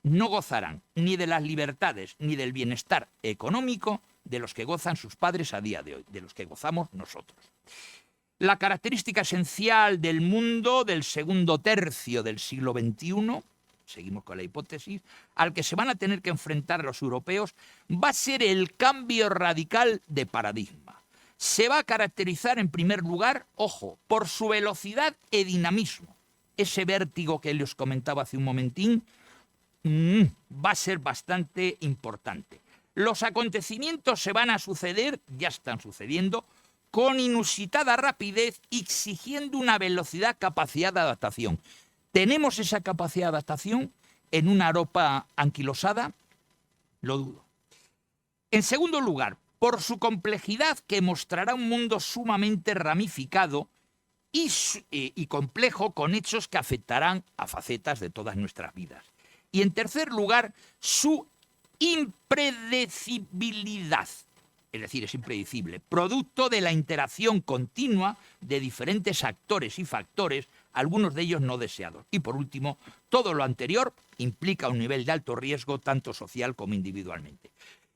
no gozarán ni de las libertades ni del bienestar económico de los que gozan sus padres a día de hoy, de los que gozamos nosotros. La característica esencial del mundo del segundo tercio del siglo XXI, seguimos con la hipótesis, al que se van a tener que enfrentar los europeos, va a ser el cambio radical de paradigma. Se va a caracterizar en primer lugar, ojo, por su velocidad y dinamismo. Ese vértigo que les comentaba hace un momentín va a ser bastante importante. Los acontecimientos se van a suceder, ya están sucediendo, con inusitada rapidez, exigiendo una velocidad, capacidad de adaptación. ¿Tenemos esa capacidad de adaptación en una Europa anquilosada? Lo dudo. En segundo lugar, por su complejidad que mostrará un mundo sumamente ramificado y complejo, con hechos que afectarán a facetas de todas nuestras vidas. Y en tercer lugar, su impredecibilidad, es decir, es impredecible, producto de la interacción continua de diferentes actores y factores, algunos de ellos no deseados. Y por último, todo lo anterior implica un nivel de alto riesgo tanto social como individualmente.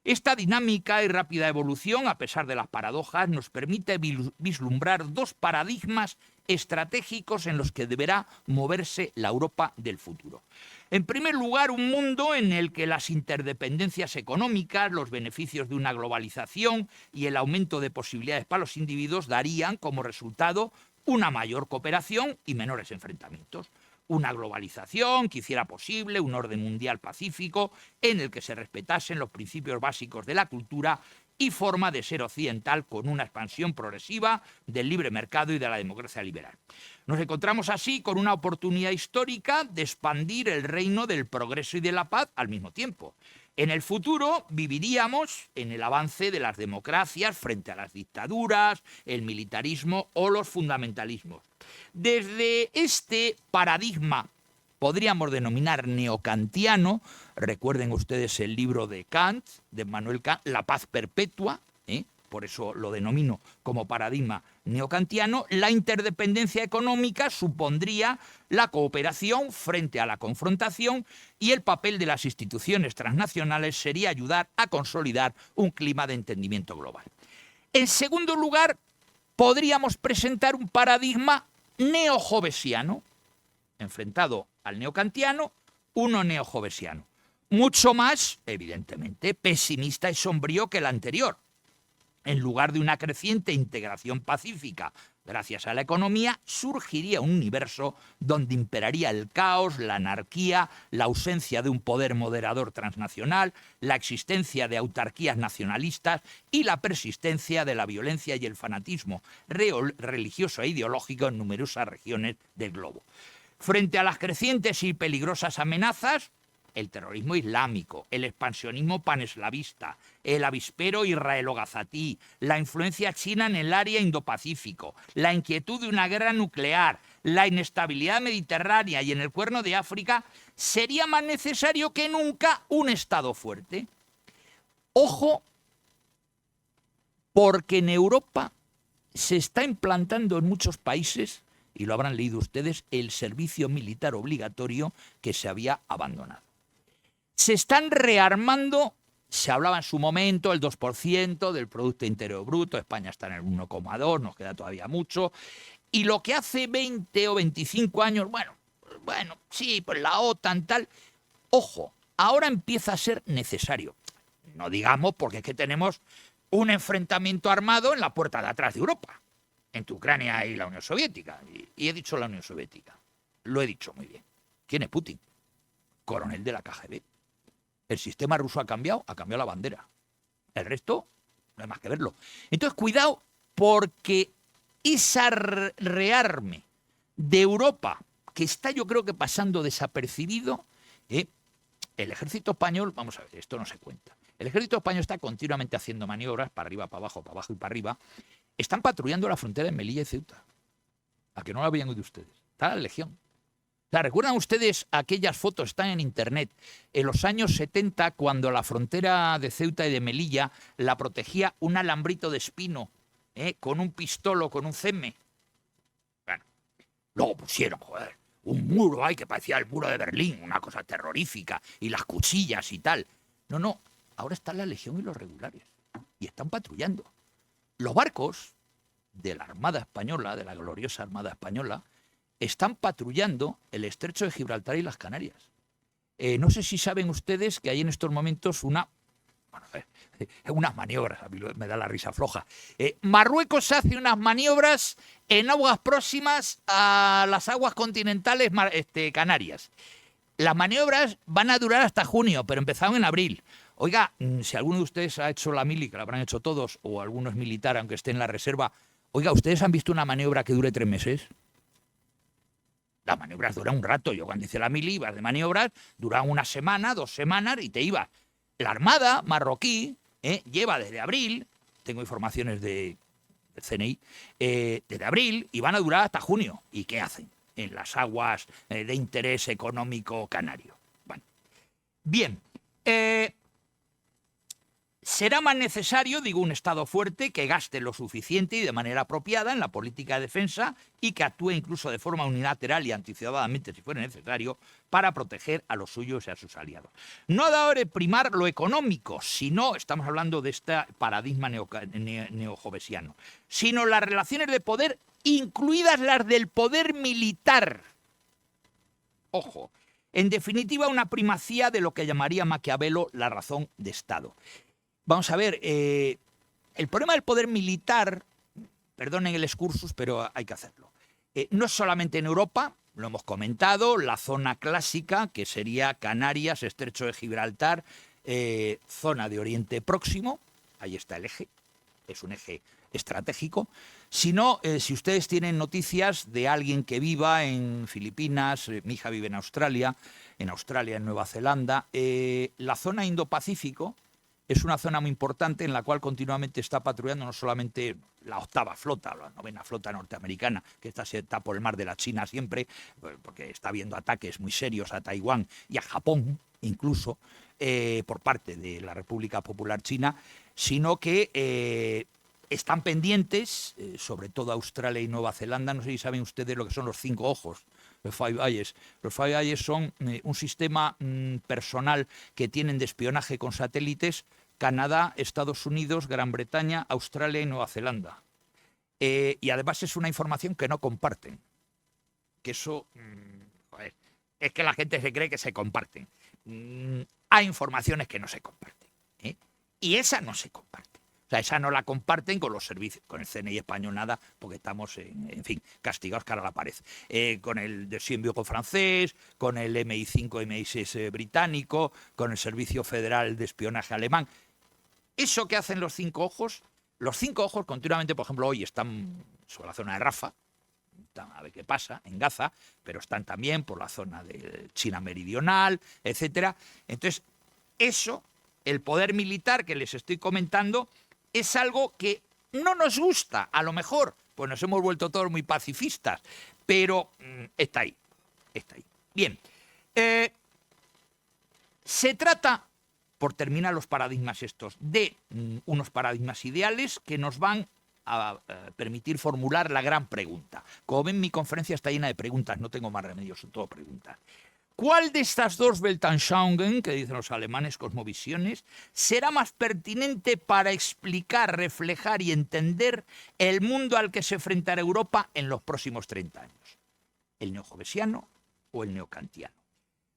Esta dinámica y rápida evolución, a pesar de las paradojas, nos permite vislumbrar dos paradigmas estratégicos en los que deberá moverse la Europa del futuro. En primer lugar, un mundo en el que las interdependencias económicas, los beneficios de una globalización y el aumento de posibilidades para los individuos darían como resultado una mayor cooperación y menores enfrentamientos. Una globalización que hiciera posible un orden mundial pacífico en el que se respetasen los principios básicos de la cultura y forma de ser occidental, con una expansión progresiva del libre mercado y de la democracia liberal. Nos encontramos así con una oportunidad histórica de expandir el reino del progreso y de la paz al mismo tiempo. En el futuro viviríamos en el avance de las democracias frente a las dictaduras, el militarismo o los fundamentalismos. Desde este paradigma, podríamos denominar neokantiano, recuerden ustedes el libro de Kant, de Immanuel Kant, La paz perpetua, por eso lo denomino como paradigma neokantiano, la interdependencia económica supondría la cooperación frente a la confrontación y el papel de las instituciones transnacionales sería ayudar a consolidar un clima de entendimiento global. En segundo lugar, podríamos presentar un paradigma neojovesiano, enfrentado al neokantiano, uno neojovesiano, mucho más, evidentemente, pesimista y sombrío que el anterior. En lugar de una creciente integración pacífica gracias a la economía, surgiría un universo donde imperaría el caos, la anarquía, la ausencia de un poder moderador transnacional, la existencia de autarquías nacionalistas y la persistencia de la violencia y el fanatismo religioso e ideológico en numerosas regiones del globo. Frente a las crecientes y peligrosas amenazas, el terrorismo islámico, el expansionismo paneslavista, el avispero israelo-gazatí, la influencia china en el área Indo-Pacífico, la inquietud de una guerra nuclear, la inestabilidad mediterránea y en el Cuerno de África, sería más necesario que nunca un Estado fuerte. Ojo, porque en Europa se está implantando en muchos países, y lo habrán leído ustedes, el servicio militar obligatorio que se había abandonado. Se están rearmando, se hablaba en su momento el 2% del Producto Interior Bruto, España está en el 1,2, nos queda todavía mucho, y lo que hace 20 o 25 años, bueno, sí, pues la OTAN tal, ojo, ahora empieza a ser necesario. No digamos porque es que tenemos un enfrentamiento armado en la puerta de atrás de Europa, entre Ucrania y la Unión Soviética. Y he dicho la Unión Soviética, lo he dicho muy bien. ¿Quién es Putin? Coronel de la KGB. El sistema ruso ha cambiado la bandera. El resto, no hay más que verlo. Entonces, cuidado, porque esa rearme de Europa, que está yo creo que pasando desapercibido, el ejército español, vamos a ver, esto no se cuenta. El ejército español está continuamente haciendo maniobras, para arriba, para abajo y para arriba. Están patrullando la frontera de Melilla y Ceuta. ¿A que no lo habían oído ustedes? Está la Legión. ¿Recuerdan ustedes aquellas fotos? Están en internet. En los años 70, cuando la frontera de Ceuta y de Melilla la protegía un alambrito de espino, con un pistolo, con un cemme. Bueno, luego pusieron, un muro ahí que parecía el muro de Berlín, una cosa terrorífica, y las cuchillas y tal. No, ahora está la Legión y los regulares. Y están patrullando. Los barcos de la Armada Española, de la gloriosa Armada Española, están patrullando el estrecho de Gibraltar y las Canarias. No sé si saben ustedes que hay en estos momentos unas maniobras, a mí me da la risa floja. Marruecos hace unas maniobras en aguas próximas a las aguas continentales canarias. Las maniobras van a durar hasta junio, pero empezaron en abril. Oiga, si alguno de ustedes ha hecho la mili, que la habrán hecho todos, o alguno es militar, aunque esté en la reserva, oiga, ¿ustedes han visto una maniobra que dure 3 meses? Las maniobras duran un rato. Yo cuando hice la mili, ibas de maniobras, duraban 1 semana, 2 semanas y te ibas. La Armada marroquí lleva desde abril, tengo informaciones del CNI, desde abril y van a durar hasta junio. ¿Y qué hacen en las aguas de interés económico canario? Bueno, bien, será más necesario, digo, un Estado fuerte que gaste lo suficiente y de manera apropiada en la política de defensa y que actúe incluso de forma unilateral y anticipadamente, si fuera necesario, para proteger a los suyos y a sus aliados. No de ahora primar lo económico, sino, estamos hablando de este paradigma neojovesiano, sino las relaciones de poder, incluidas las del poder militar. Ojo, en definitiva, una primacía de lo que llamaría Maquiavelo la razón de Estado. Vamos a ver, el problema del poder militar, perdonen el excursus, pero hay que hacerlo. No es solamente en Europa, lo hemos comentado, la zona clásica, que sería Canarias, Estrecho de Gibraltar, zona de Oriente Próximo, ahí está el eje, es un eje estratégico, sino si ustedes tienen noticias de alguien que viva en Filipinas, mi hija vive en Australia, en Nueva Zelanda, la zona Indo-Pacífico es una zona muy importante en la cual continuamente está patrullando no solamente la 8ª flota, la 9ª flota norteamericana, que está por el mar de la China siempre, porque está habiendo ataques muy serios a Taiwán y a Japón, incluso, por parte de la República Popular China, sino que están pendientes, sobre todo Australia y Nueva Zelanda. No sé si saben ustedes lo que son los 5 ojos, los Five Eyes. Los Five Eyes son un sistema personal que tienen de espionaje con satélites Canadá, Estados Unidos, Gran Bretaña, Australia y Nueva Zelanda. Y además es una información que no comparten. Que eso, es que la gente se cree que se comparten. Hay informaciones que no se comparten. Y esa no se comparte. O sea, esa no la comparten con los servicios, con el CNI español nada, porque estamos, en fin, castigados cara a la pared. Con el Deuxième Bureau francés, con el MI5, MI6 británico, con el Servicio Federal de Espionaje alemán. Eso que hacen los 5 ojos continuamente, por ejemplo, hoy están sobre la zona de Rafah, a ver qué pasa, en Gaza, pero están también por la zona de China meridional, etcétera. Entonces, eso, el poder militar que les estoy comentando, es algo que no nos gusta, a lo mejor, pues nos hemos vuelto todos muy pacifistas, pero está ahí. Bien, se trata, por terminar los paradigmas estos, de unos paradigmas ideales que nos van permitir formular la gran pregunta. Como ven, mi conferencia está llena de preguntas, no tengo más remedio, son todo preguntas. ¿Cuál de estas dos Weltanschauungen, que dicen los alemanes, cosmovisiones, será más pertinente para explicar, reflejar y entender el mundo al que se enfrentará Europa en los próximos 30 años? ¿El neohovesiano o el neokantiano?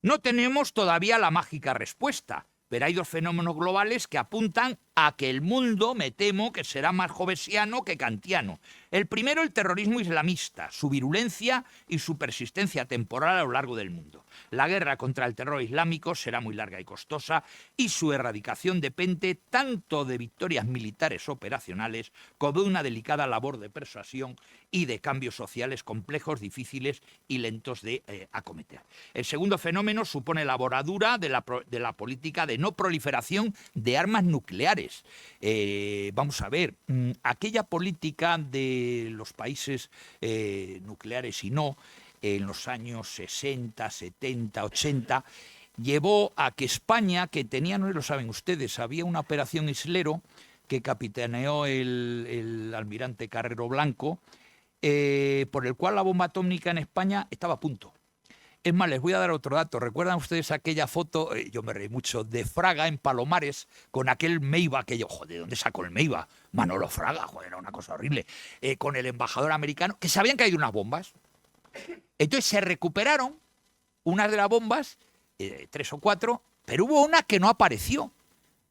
No tenemos todavía la mágica respuesta, pero hay dos fenómenos globales que apuntan a que el mundo, me temo, que será más hovesiano que kantiano. El primero, el terrorismo islamista, su virulencia y su persistencia temporal a lo largo del mundo. La guerra contra el terror islámico será muy larga y costosa y su erradicación depende tanto de victorias militares operacionales como de una delicada labor de persuasión y de cambios sociales complejos, difíciles y lentos de acometer. El segundo fenómeno supone la voradura de la política de no proliferación de armas nucleares. Vamos a ver, aquella política de los países nucleares y no, en los años 60, 70, 80, llevó a que España, que tenía, no lo saben ustedes, había una operación Islero que capitaneó el almirante Carrero Blanco, por el cual la bomba atómica en España estaba a punto. Es más, les voy a dar otro dato. ¿Recuerdan ustedes aquella foto, yo me reí mucho, de Fraga en Palomares con aquel Meiba que yo, joder, ¿de dónde sacó el Meiba? Manolo Fraga, joder, era una cosa horrible. Con el embajador americano, que se habían caído unas bombas. Entonces se recuperaron unas de las bombas, 3 o 4, pero hubo una que no apareció.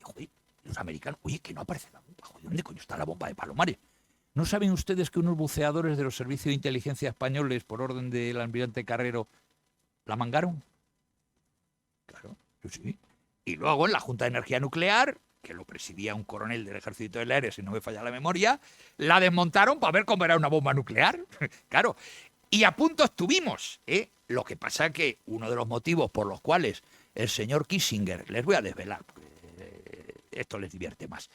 Joder, los americanos, oye, que no aparece la bomba, joder, ¿dónde coño está la bomba de Palomares? ¿No saben ustedes que unos buceadores de los servicios de inteligencia españoles, por orden del almirante Carrero, la mangaron? Claro, sí. Y luego en la Junta de Energía Nuclear, que lo presidía un coronel del Ejército del Aire, si no me falla la memoria, la desmontaron para ver cómo era una bomba nuclear. Claro. Y a punto estuvimos, ¿eh? Lo que pasa es que uno de los motivos por los cuales el señor Kissinger, les voy a desvelar, porque esto les divierte más.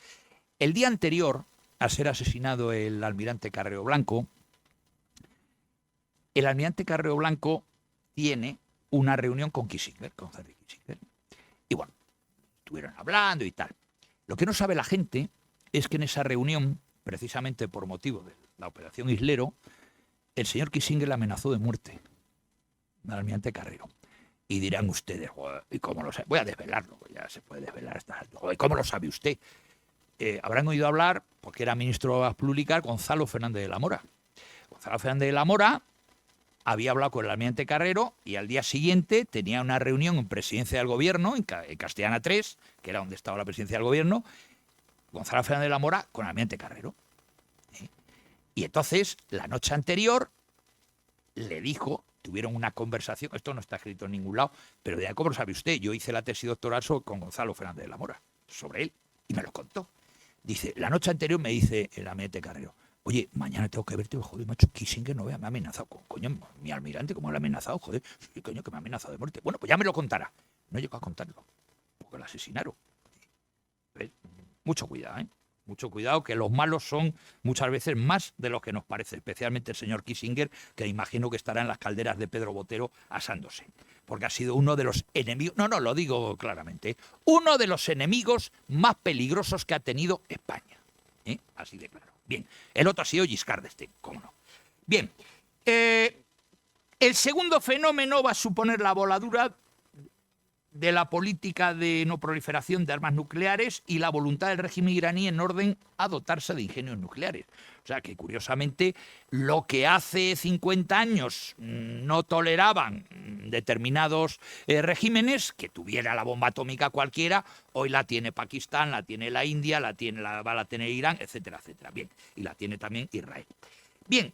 El día anterior a ser asesinado el almirante Carrero Blanco, el almirante Carrero Blanco tiene una reunión con Kissinger, con Henry Kissinger. Y bueno, estuvieron hablando y tal. Lo que no sabe la gente es que en esa reunión, precisamente por motivo de la operación Islero, el señor Kissinger le amenazó de muerte al almirante Carrero. Y dirán ustedes, ¿y cómo lo sabe? Voy a desvelarlo, ya se puede desvelar estas alturas. ¿Cómo lo sabe usted? Habrán oído hablar, porque era ministro de Obras Públicas, Gonzalo Fernández de la Mora. Gonzalo Fernández de la Mora había hablado con el almirante Carrero y al día siguiente tenía una reunión en presidencia del gobierno, en Castellana 3, que era donde estaba la presidencia del gobierno, Gonzalo Fernández de la Mora con el almirante Carrero. Y entonces, la noche anterior, le dijo, tuvieron una conversación, esto no está escrito en ningún lado, pero de ¿cómo lo sabe usted? Yo hice la tesis doctoral con Gonzalo Fernández de la Mora, sobre él, y me lo contó. Dice, la noche anterior me dice el almirante Carrero, oye, mañana tengo que verte, joder, macho, Kissinger no vea, me ha amenazado. Coño, mi almirante, ¿cómo le ha amenazado? Joder, sí, coño, que me ha amenazado de muerte. Bueno, pues ya me lo contará. No llegó a contarlo, porque lo asesinaron. ¿Ves? Mucho cuidado, ¿eh? Mucho cuidado, que los malos son muchas veces más de lo que nos parece, especialmente el señor Kissinger, que imagino que estará en las calderas de Pedro Botero asándose, porque ha sido uno de los enemigos, no, lo digo claramente, uno de los enemigos más peligrosos que ha tenido España. Así de claro. Bien, el otro ha sido Giscard d'Estaing, cómo no. Bien, el segundo fenómeno va a suponer la voladura de la política de no proliferación de armas nucleares y la voluntad del régimen iraní en orden a dotarse de ingenios nucleares. O sea que, curiosamente, lo que hace 50 años no toleraban determinados regímenes, que tuviera la bomba atómica cualquiera, hoy la tiene Pakistán, la tiene la India, va a tener Irán, etcétera, etcétera. Bien, y la tiene también Israel. Bien.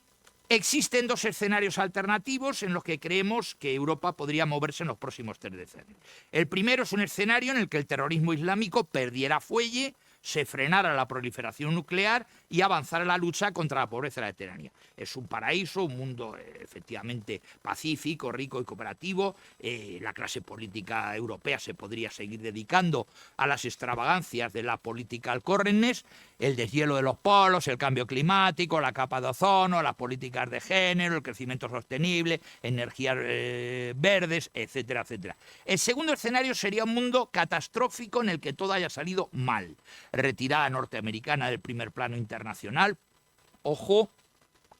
Existen dos escenarios alternativos en los que creemos que Europa podría moverse en los próximos 3 decenios. El primero es un escenario en el que el terrorismo islámico perdiera fuelle, se frenara la proliferación nuclear y avanzara la lucha contra la pobreza y la tiranía. Es un paraíso, un mundo efectivamente pacífico, rico y cooperativo. La clase política europea se podría seguir dedicando a las extravagancias de la political correctness, el deshielo de los polos, el cambio climático, la capa de ozono, las políticas de género, el crecimiento sostenible, energías verdes, etcétera, etcétera. El segundo escenario sería un mundo catastrófico en el que todo haya salido mal. Retirada norteamericana del primer plano internacional, ojo,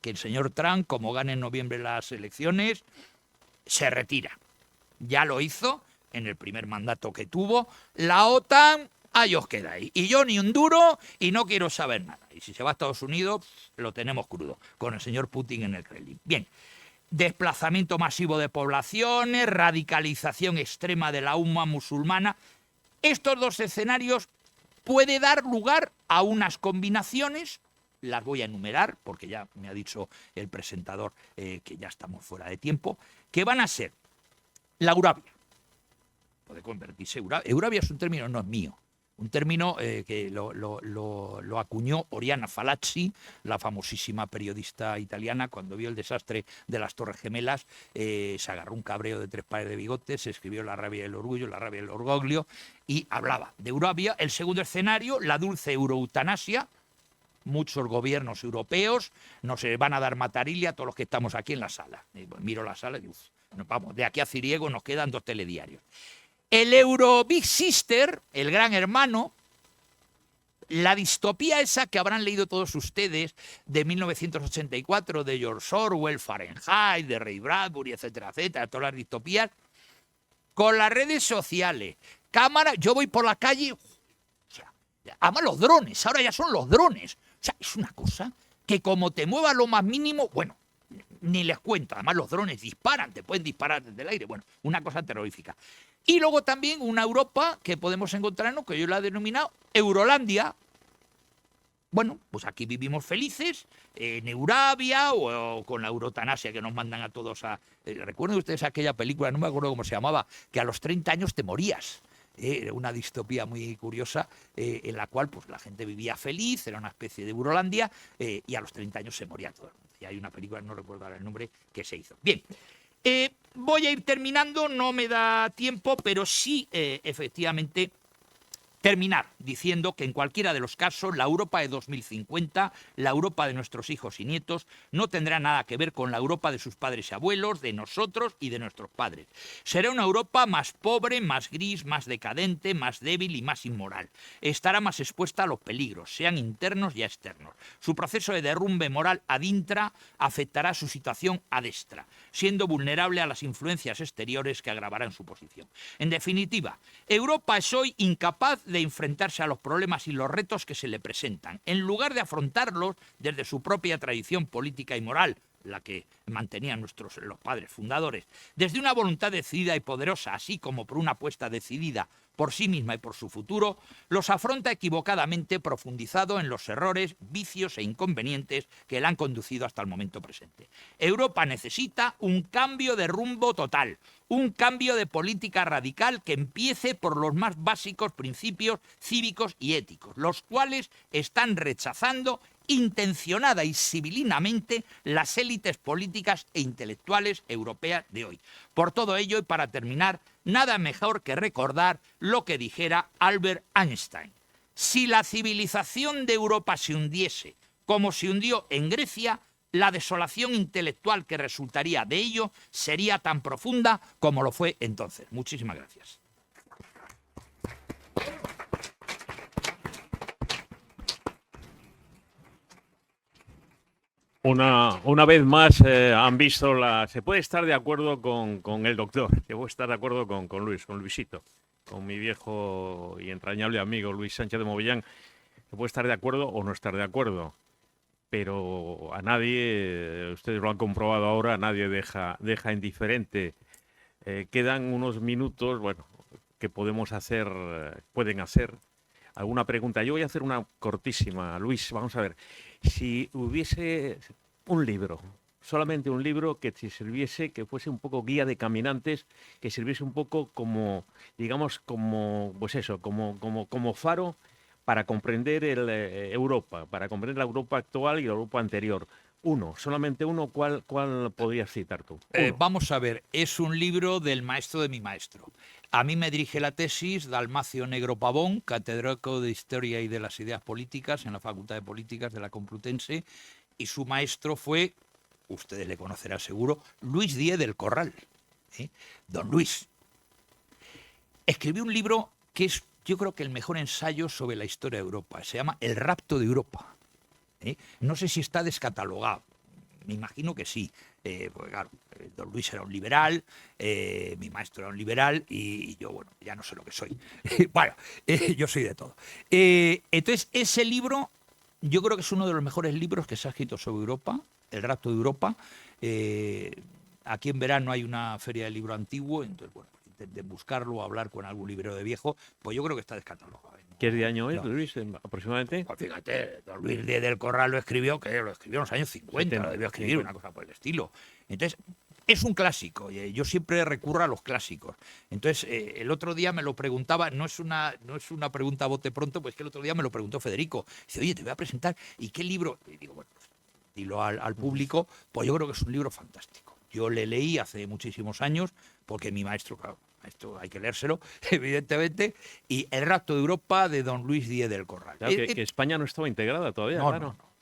que el señor Trump, como gane en noviembre las elecciones, se retira. Ya lo hizo en el primer mandato que tuvo. La OTAN, ahí os quedáis. Y yo ni un duro y no quiero saber nada. Y si se va a Estados Unidos, lo tenemos crudo, con el señor Putin en el Kremlin. Bien, desplazamiento masivo de poblaciones, radicalización extrema de la umma musulmana. Estos dos escenarios puede dar lugar a unas combinaciones, las voy a enumerar porque ya me ha dicho el presentador que ya estamos fuera de tiempo, que van a ser la Eurabia. Puede convertirse Eurabia. Eurabia es un término, no es mío. Un término que lo acuñó Oriana Fallaci, la famosísima periodista italiana, cuando vio el desastre de las Torres Gemelas, se agarró un cabreo de 3 pares de bigotes, se escribió La rabia y el orgullo, La rabia y el orgoglio, y hablaba de Eurabia. El segundo escenario, la dulce euroeutanasia. Muchos gobiernos europeos nos van a dar matarilia a todos los que estamos aquí en la sala. Miro la sala y digo, vamos, de aquí a Ciriego nos quedan 2 telediarios. El Euro Big Sister, el gran hermano, la distopía esa que habrán leído todos ustedes de 1984, de George Orwell, Fahrenheit, de Ray Bradbury, etcétera, etcétera, todas las distopías, con las redes sociales, cámara, yo voy por la calle, o sea, además los drones, ahora ya son los drones, o sea, es una cosa que como te mueva lo más mínimo, bueno, ni les cuento, además los drones disparan, te pueden disparar desde el aire, bueno, una cosa terrorífica. Y luego también una Europa que podemos encontrarnos, que yo la he denominado Eurolandia. Bueno, pues aquí vivimos felices, en Eurabia o con la eurotanasia que nos mandan a todos a... ¿Recuerdan ustedes aquella película, no me acuerdo cómo se llamaba, que a los 30 años te morías? Era una distopía muy curiosa en la cual pues, la gente vivía feliz, era una especie de Eurolandia y a los 30 años se moría todo el mundo. Y hay una película, no recuerdo ahora el nombre, que se hizo. Bien. Voy a ir terminando, no me da tiempo, pero sí, efectivamente, terminar diciendo que en cualquiera de los casos la Europa de 2050, la Europa de nuestros hijos y nietos, no tendrá nada que ver con la Europa de sus padres y abuelos, de nosotros y de nuestros padres. Será una Europa más pobre, más gris, más decadente, más débil y más inmoral. Estará más expuesta a los peligros, sean internos y externos. Su proceso de derrumbe moral ad intra afectará su situación ad extra, siendo vulnerable a las influencias exteriores que agravarán su posición. En definitiva, Europa es hoy incapaz de enfrentarse a los problemas y los retos que se le presentan. En lugar de afrontarlos desde su propia tradición política y moral, la que mantenían los padres fundadores, desde una voluntad decidida y poderosa, así como por una apuesta decidida por sí misma y por su futuro, los afronta equivocadamente, profundizado en los errores, vicios e inconvenientes que la han conducido hasta el momento presente. Europa necesita un cambio de rumbo total, un cambio de política radical que empiece por los más básicos principios cívicos y éticos, los cuales están rechazando intencionada y sibilinamente las élites políticas e intelectuales europeas de hoy. Por todo ello, y para terminar, nada mejor que recordar lo que dijera Albert Einstein. Si la civilización de Europa se hundiese como se hundió en Grecia, la desolación intelectual que resultaría de ello sería tan profunda como lo fue entonces. Muchísimas gracias. Una vez más han visto se puede estar de acuerdo con el doctor, se puede estar de acuerdo con Luisito, con mi viejo y entrañable amigo Luis Sánchez de Movillán. Se puede estar de acuerdo o no estar de acuerdo, pero a nadie, ustedes lo han comprobado ahora, a nadie deja indiferente. Quedan unos minutos, bueno, que pueden hacer alguna pregunta. Yo voy a hacer una cortísima. Luis, vamos a ver. Si hubiese un libro, solamente un libro que te sirviese, que fuese un poco guía de caminantes, que sirviese un poco como, digamos, pues eso, como faro para comprender Europa, para comprender la Europa actual y la Europa anterior. Solamente uno, ¿cuál podrías citar tú? Vamos a ver, es un libro del maestro de mi maestro. A mí me dirige la tesis Dalmacio Negro Pavón, catedrático de Historia y de las Ideas Políticas en la Facultad de Políticas de la Complutense, y su maestro fue, ustedes le conocerán seguro, Luis Díez del Corral. Don Luis. Escribió un libro que es, yo creo que el mejor ensayo sobre la historia de Europa. Se llama El rapto de Europa. No sé si está descatalogado. Me imagino que sí. Porque claro, don Luis era un liberal, mi maestro era un liberal y yo, bueno, ya no sé lo que soy. Bueno, yo soy de todo. Entonces, ese libro yo creo que es uno de los mejores libros que se ha escrito sobre Europa, El rapto de Europa. Aquí en verano hay una feria del libro antiguo, entonces, bueno, intenten buscarlo, hablar con algún librero de viejo, pues yo creo que está descatalogado. ¿Qué de año es, No. Luis, aproximadamente? Pues fíjate, don Luis Díez del Corral lo escribió en los años 50, lo debió escribir, una cosa por el estilo. Entonces, es un clásico, yo siempre recurro a los clásicos. Entonces, el otro día me lo preguntaba, no es una pregunta a bote pronto, pues que el otro día me lo preguntó Federico. Dice, oye, te voy a presentar, ¿y qué libro? Y digo, bueno, pues, dilo al público, pues yo creo que es un libro fantástico. Yo le leí hace muchísimos años, porque mi maestro, claro, esto hay que leérselo, evidentemente, y El rapto de Europa de don Luis Díez del Corral. Claro, que España no estaba integrada todavía, No, claro. no.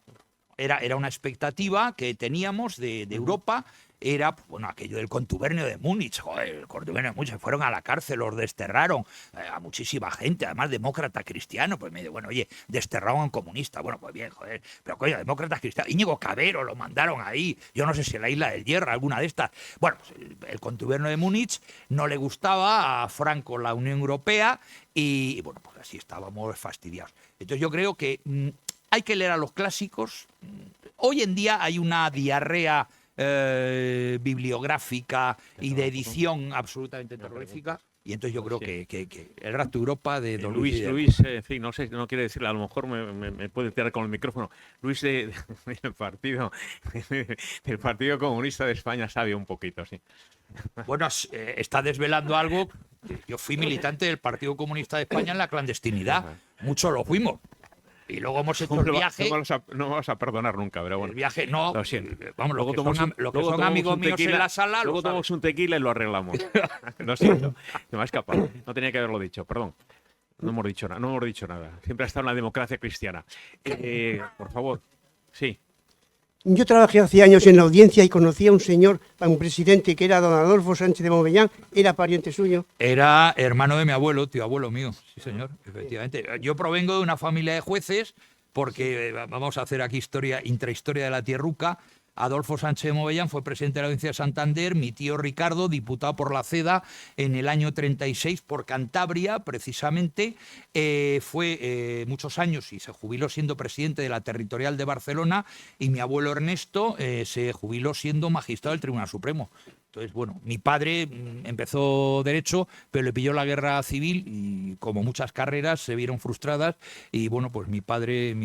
Era una expectativa que teníamos de Europa, era, bueno, aquello del contubernio de Múnich. Joder, el contubernio de Múnich, se fueron a la cárcel, los desterraron a muchísima gente, además demócrata cristiano. Pues me dice, bueno, oye, desterraron a un comunista. Bueno, pues bien, joder, pero coño, demócratas cristianos. Íñigo Cabero lo mandaron ahí, yo no sé si en la Isla del Hierro, alguna de estas. Bueno, pues el contubernio de Múnich no le gustaba a Franco la Unión Europea y bueno, pues así estábamos fastidiados. Entonces yo creo que hay que leer a los clásicos. Hoy en día hay una diarrea bibliográfica y de edición absolutamente terrorífica. Y entonces yo creo que El rapto de Europa de don Luis, en fin, no sé, no quiere decirle, a lo mejor me puede tirar con el micrófono. Luis del Partido Comunista de España sabe un poquito, sí. Bueno, está desvelando algo. Yo fui militante del Partido Comunista de España en la clandestinidad. Muchos lo fuimos. Y luego hemos hecho el viaje. No vamos a perdonar nunca, pero bueno. El viaje, no. Lo siento. Vamos, luego los que son amigos míos en la sala. Luego tomamos un tequila y lo arreglamos. Lo siento. Se me ha escapado. No tenía que haberlo dicho, perdón. No hemos dicho nada. Siempre ha estado en la democracia cristiana. Por favor. Sí. Yo trabajé hace años en la Audiencia y conocí a un señor, a un presidente que era don Adolfo Sánchez de Montbellán, era pariente suyo. Era hermano de mi abuelo, tío abuelo mío, sí señor, efectivamente. Yo provengo de una familia de jueces, porque vamos a hacer aquí intrahistoria de la tierruca. Adolfo Sánchez de Montbellán fue presidente de la Audiencia de Santander, mi tío Ricardo, diputado por la CEDA en el año 36 por Cantabria, precisamente, fue muchos años y se jubiló siendo presidente de la Territorial de Barcelona, y mi abuelo Ernesto se jubiló siendo magistrado del Tribunal Supremo. Entonces, bueno, mi padre empezó Derecho, pero le pilló la guerra civil y, como muchas carreras, se vieron frustradas y, bueno, pues mi padre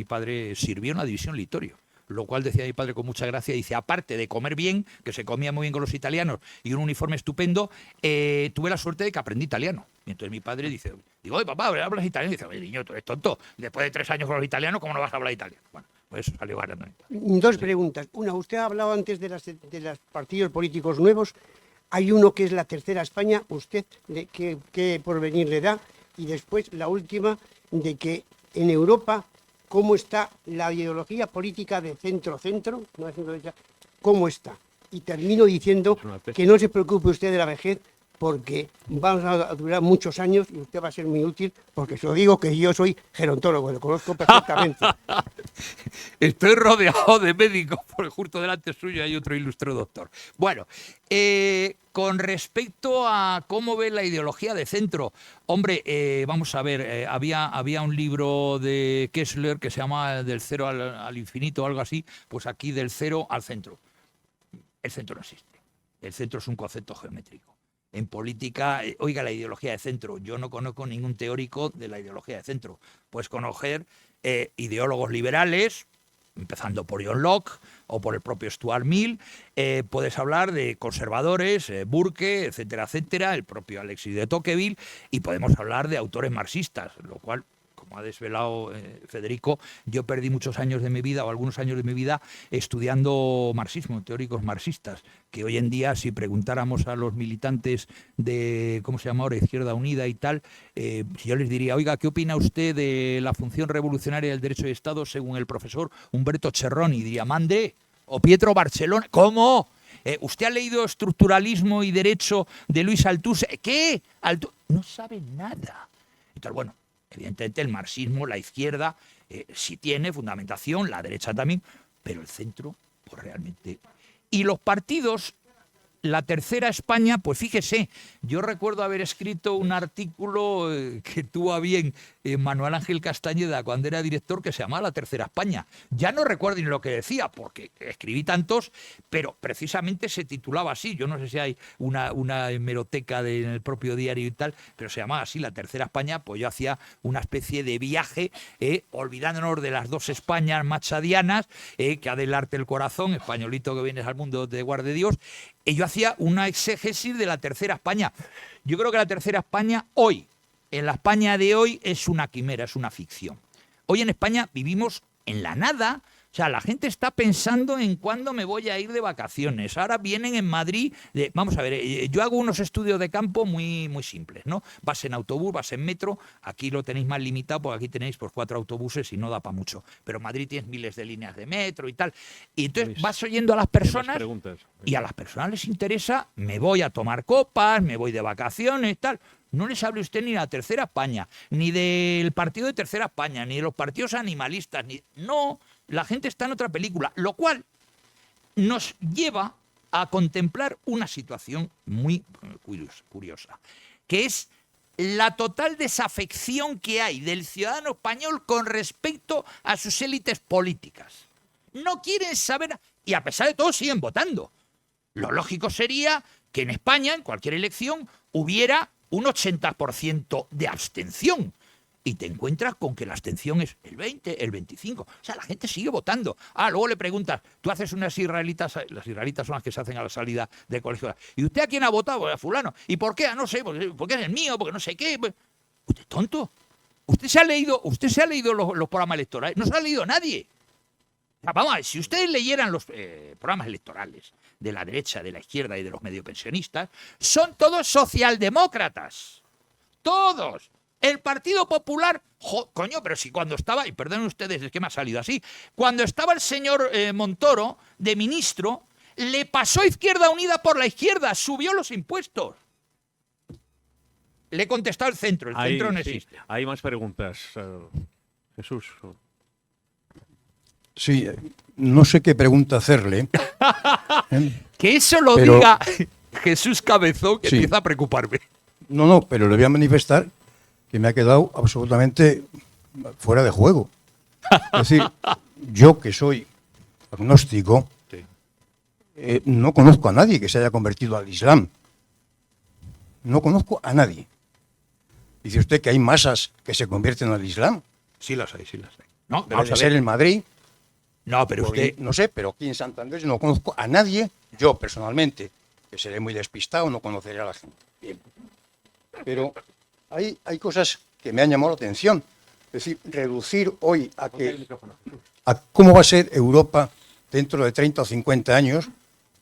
sirvió en la división Littorio. Lo cual decía mi padre con mucha gracia, dice, aparte de comer bien, que se comía muy bien con los italianos y un uniforme estupendo, tuve la suerte de que aprendí italiano. Y entonces mi padre dice, digo, oye papá, ¿hablas italiano? Y dice, oye niño, tú eres tonto, después de 3 años con los italianos, ¿cómo no vas a hablar italiano? Bueno, pues eso salió ganando. Dos preguntas. Una, usted ha hablado antes de los partidos políticos nuevos. Hay uno que es la Tercera España, usted, ¿qué porvenir le da? Y después la última, de que en Europa, ¿cómo está la ideología política de centro-centro? No es centro-derecha. ¿Cómo está? Y termino diciendo que no se preocupe usted de la vejez, porque vamos a durar muchos años y usted va a ser muy útil, porque se lo digo que yo soy gerontólogo, lo conozco perfectamente. Estoy rodeado de médicos, porque justo delante suyo hay otro ilustre doctor. Bueno, con respecto a cómo ve la ideología de centro, hombre, vamos a ver, había un libro de Kessler que se llama Del cero al infinito o algo así, pues aquí del cero al centro. El centro no existe. El centro es un concepto geométrico. En política, oiga, la ideología de centro. Yo no conozco ningún teórico de la ideología de centro. Puedes conocer ideólogos liberales, empezando por John Locke o por el propio Stuart Mill. Puedes hablar de conservadores, Burke, etcétera, etcétera, el propio Alexis de Tocqueville, y podemos hablar de autores marxistas, lo cual, como ha desvelado Federico, yo perdí muchos años de mi vida, o algunos años de mi vida, estudiando marxismo, teóricos marxistas, que hoy en día, si preguntáramos a los militantes de, ¿cómo se llama ahora?, Izquierda Unida y tal, si yo les diría, oiga, ¿qué opina usted de la función revolucionaria del derecho de Estado según el profesor Humberto Cerroni? Diría, mande, o Pietro Barcellona. ¿Cómo? ¿Usted ha leído Estructuralismo y Derecho de Luis Althusser? ¿Qué? No sabe nada. Entonces, bueno, evidentemente el marxismo, la izquierda, sí tiene fundamentación, la derecha también, pero el centro, pues realmente. Y los partidos, la tercera España, pues fíjese, yo recuerdo haber escrito un artículo que tuvo a bien Manuel Ángel Castañeda cuando era director, que se llamaba La Tercera España. Ya no recuerdo ni lo que decía, porque escribí tantos, pero precisamente se titulaba así. Yo no sé si hay una hemeroteca en el propio diario y tal, pero se llamaba así, La Tercera España. Pues yo hacía una especie de viaje, olvidándonos de las dos Españas machadianas, que adelarte el corazón, españolito que vienes al mundo te guarde Dios. Y yo hacía una exégesis de la tercera España. Yo creo que la tercera España hoy, en la España de hoy, es una quimera, es una ficción. Hoy en España vivimos en la nada. O sea, la gente está pensando en cuándo me voy a ir de vacaciones. Ahora vienen en Madrid. Vamos a ver, yo hago unos estudios de campo muy, muy simples, ¿no? Vas en autobús, vas en metro. Aquí lo tenéis más limitado porque aquí tenéis pues 4 autobuses y no da para mucho. Pero en Madrid tienes miles de líneas de metro y tal. Y entonces vas oyendo a las personas y a las personas les interesa, me voy a tomar copas, me voy de vacaciones, tal. No les hable usted ni de la tercera España, ni del partido de tercera España, ni de los partidos animalistas, ni... No, la gente está en otra película, lo cual nos lleva a contemplar una situación muy curiosa, que es la total desafección que hay del ciudadano español con respecto a sus élites políticas. No quieren saber, y a pesar de todo siguen votando. Lo lógico sería que en España, en cualquier elección, hubiera un 80% de abstención. Y te encuentras con que la abstención es el 20, el 25. O sea, la gente sigue votando. Luego le preguntas, tú haces unas israelitas, las israelitas son las que se hacen a la salida del colegio. ¿Y usted a quién ha votado? A fulano. ¿Y por qué? No sé, porque es el mío, porque no sé qué. ¿Usted es tonto? ¿Usted se ha leído los programas electorales? No se ha leído nadie. O sea, vamos a ver, si ustedes leyeran los programas electorales de la derecha, de la izquierda y de los mediopensionistas, son todos socialdemócratas. Todos. El Partido Popular, coño, pero si cuando estaba, y perdonen ustedes, es que me ha salido así, cuando estaba el señor Montoro de ministro, le pasó Izquierda Unida por la izquierda, subió los impuestos. Le he contestado el centro no existe. Hay más preguntas, Jesús. Sí, no sé qué pregunta hacerle. Que eso lo diga Jesús Cabezón, que empieza a preocuparme. No, pero le voy a manifestar que me ha quedado absolutamente fuera de juego. Es decir, yo que soy agnóstico, no conozco a nadie que se haya convertido al Islam. No conozco a nadie. Dice usted que hay masas que se convierten al Islam. Sí las hay. No, Debe de ser en Madrid. No, pero usted... No sé, pero aquí en Santander no conozco a nadie, yo personalmente, que seré muy despistado, no conoceré a la gente. Bien. Pero hay cosas que me han llamado la atención. Es decir, reducir hoy a cómo va a ser Europa dentro de 30 o 50 años.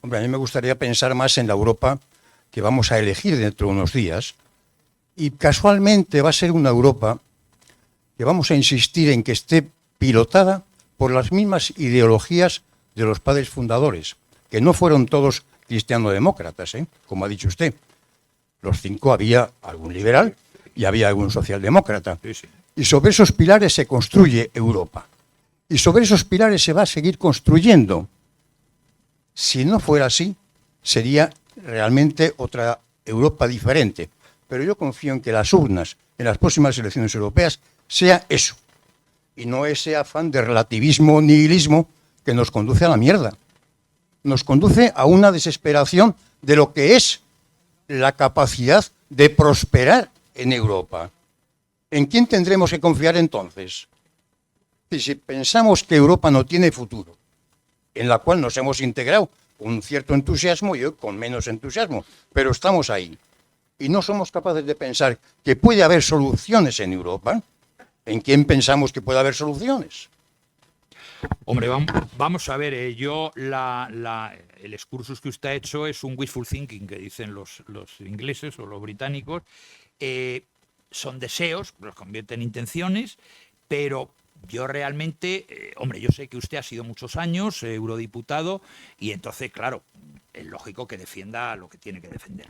Hombre, a mí me gustaría pensar más en la Europa que vamos a elegir dentro de unos días. Y casualmente va a ser una Europa que vamos a insistir en que esté pilotada por las mismas ideologías de los padres fundadores, que no fueron todos cristiano-demócratas, como ha dicho usted. Los 5 había algún liberal y había algún socialdemócrata. Sí. Y sobre esos pilares se construye Europa. Y sobre esos pilares se va a seguir construyendo. Si no fuera así, sería realmente otra Europa diferente. Pero yo confío en que las urnas en las próximas elecciones europeas sea eso. Y no ese afán de relativismo, nihilismo, que nos conduce a la mierda. Nos conduce a una desesperación de lo que es la capacidad de prosperar en Europa. ¿En quién tendremos que confiar entonces? Si pensamos que Europa no tiene futuro, en la cual nos hemos integrado con un cierto entusiasmo y hoy con menos entusiasmo, pero estamos ahí. Y no somos capaces de pensar que puede haber soluciones en Europa. ¿En quién pensamos que puede haber soluciones? Hombre, vamos a ver, el excursus que usted ha hecho es un wishful thinking, que dicen los ingleses o los británicos. Son deseos, los convierten en intenciones, pero yo realmente, hombre, yo sé que usted ha sido muchos años eurodiputado y entonces, claro, es lógico que defienda lo que tiene que defender.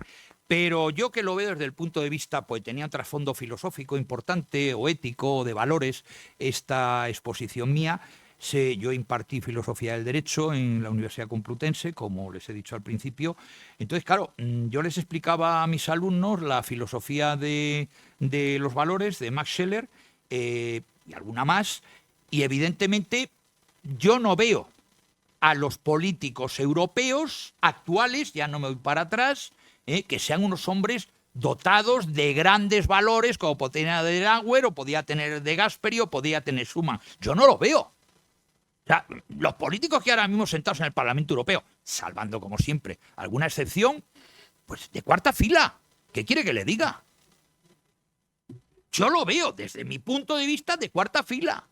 Pero yo que lo veo desde el punto de vista, pues tenía un trasfondo filosófico importante o ético o de valores esta exposición mía. Yo impartí filosofía del derecho en la Universidad Complutense, como les he dicho al principio. Entonces, claro, yo les explicaba a mis alumnos la filosofía de los valores de Max Scheler y alguna más, y evidentemente yo no veo a los políticos europeos actuales, ya no me voy para atrás, que sean unos hombres dotados de grandes valores, como podía tener de Auer, o podía tener de Gasperi, o podía tener Schuman. Yo no lo veo. O sea, los políticos que ahora mismo sentados en el Parlamento Europeo, salvando como siempre alguna excepción, pues de cuarta fila. ¿Qué quiere que le diga? Yo lo veo desde mi punto de vista de cuarta fila.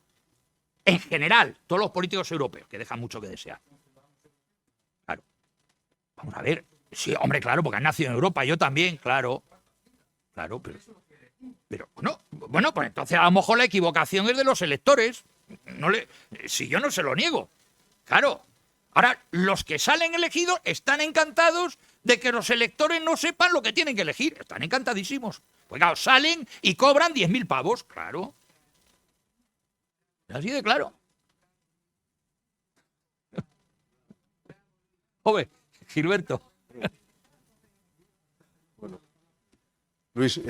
En general, todos los políticos europeos, que dejan mucho que desear. Claro. Vamos a ver. Sí, hombre, claro, porque han nacido en Europa, yo también, claro. Claro, pero bueno, pues entonces a lo mejor la equivocación es de los electores. Si yo no se lo niego. Claro. Ahora, los que salen elegidos están encantados de que los electores no sepan lo que tienen que elegir. Están encantadísimos. Pues claro, salen y cobran 10.000 pavos. Claro. Así de claro. Joder, Gilberto. Bueno, Luis,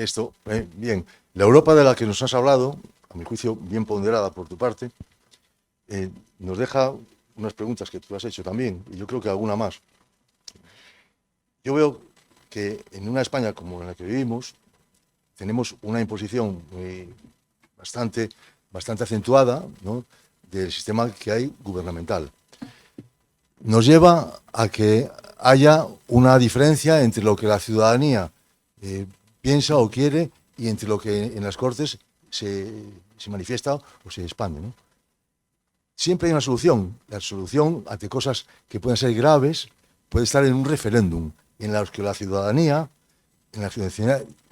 bien. La Europa de la que nos has hablado, a mi juicio bien ponderada por tu parte, nos deja unas preguntas que tú has hecho también, y yo creo que alguna más. Yo veo que en una España como en la que vivimos, tenemos una imposición bastante acentuada, ¿no?, del sistema que hay gubernamental. Nos lleva a que haya una diferencia entre lo que la ciudadanía piensa o quiere y entre lo que en las Cortes se manifiesta o se expande, ¿no? Siempre hay una solución. La solución ante cosas que pueden ser graves puede estar en un referéndum en los que la ciudadanía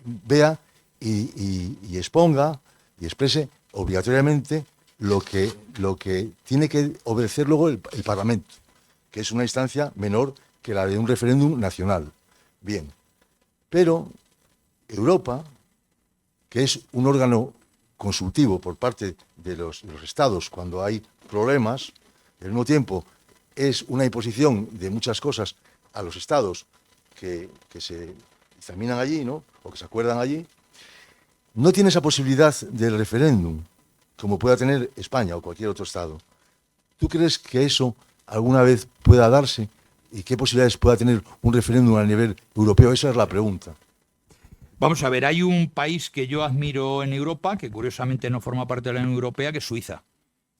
vea y exponga y exprese obligatoriamente lo que tiene que obedecer luego el Parlamento, que es una instancia menor que la de un referéndum nacional. Bien, pero Europa, que es un órgano consultivo por parte de los estados cuando hay problemas, al mismo tiempo es una imposición de muchas cosas a los estados que se examinan allí, ¿no?, o que se acuerdan allí, no tiene esa posibilidad del referéndum como pueda tener España o cualquier otro estado. ¿Tú crees que eso alguna vez pueda darse y qué posibilidades pueda tener un referéndum a nivel europeo? Esa es la pregunta. Vamos a ver, hay un país que yo admiro en Europa, que curiosamente no forma parte de la Unión Europea, que es Suiza.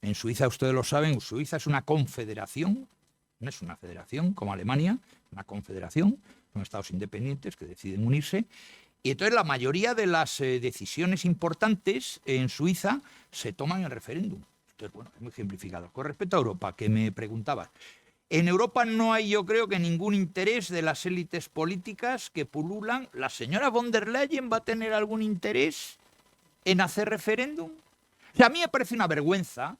En Suiza, ustedes lo saben, Suiza es una confederación, no es una federación como Alemania, una confederación, son estados independientes que deciden unirse. Y entonces la mayoría de las decisiones importantes en Suiza se toman en referéndum. Entonces, bueno, es muy ejemplificado. Con respecto a Europa, que me preguntabas, en Europa no hay, yo creo, que ningún interés de las élites políticas que pululan. ¿La señora von der Leyen va a tener algún interés en hacer referéndum? O sea, a mí me parece una vergüenza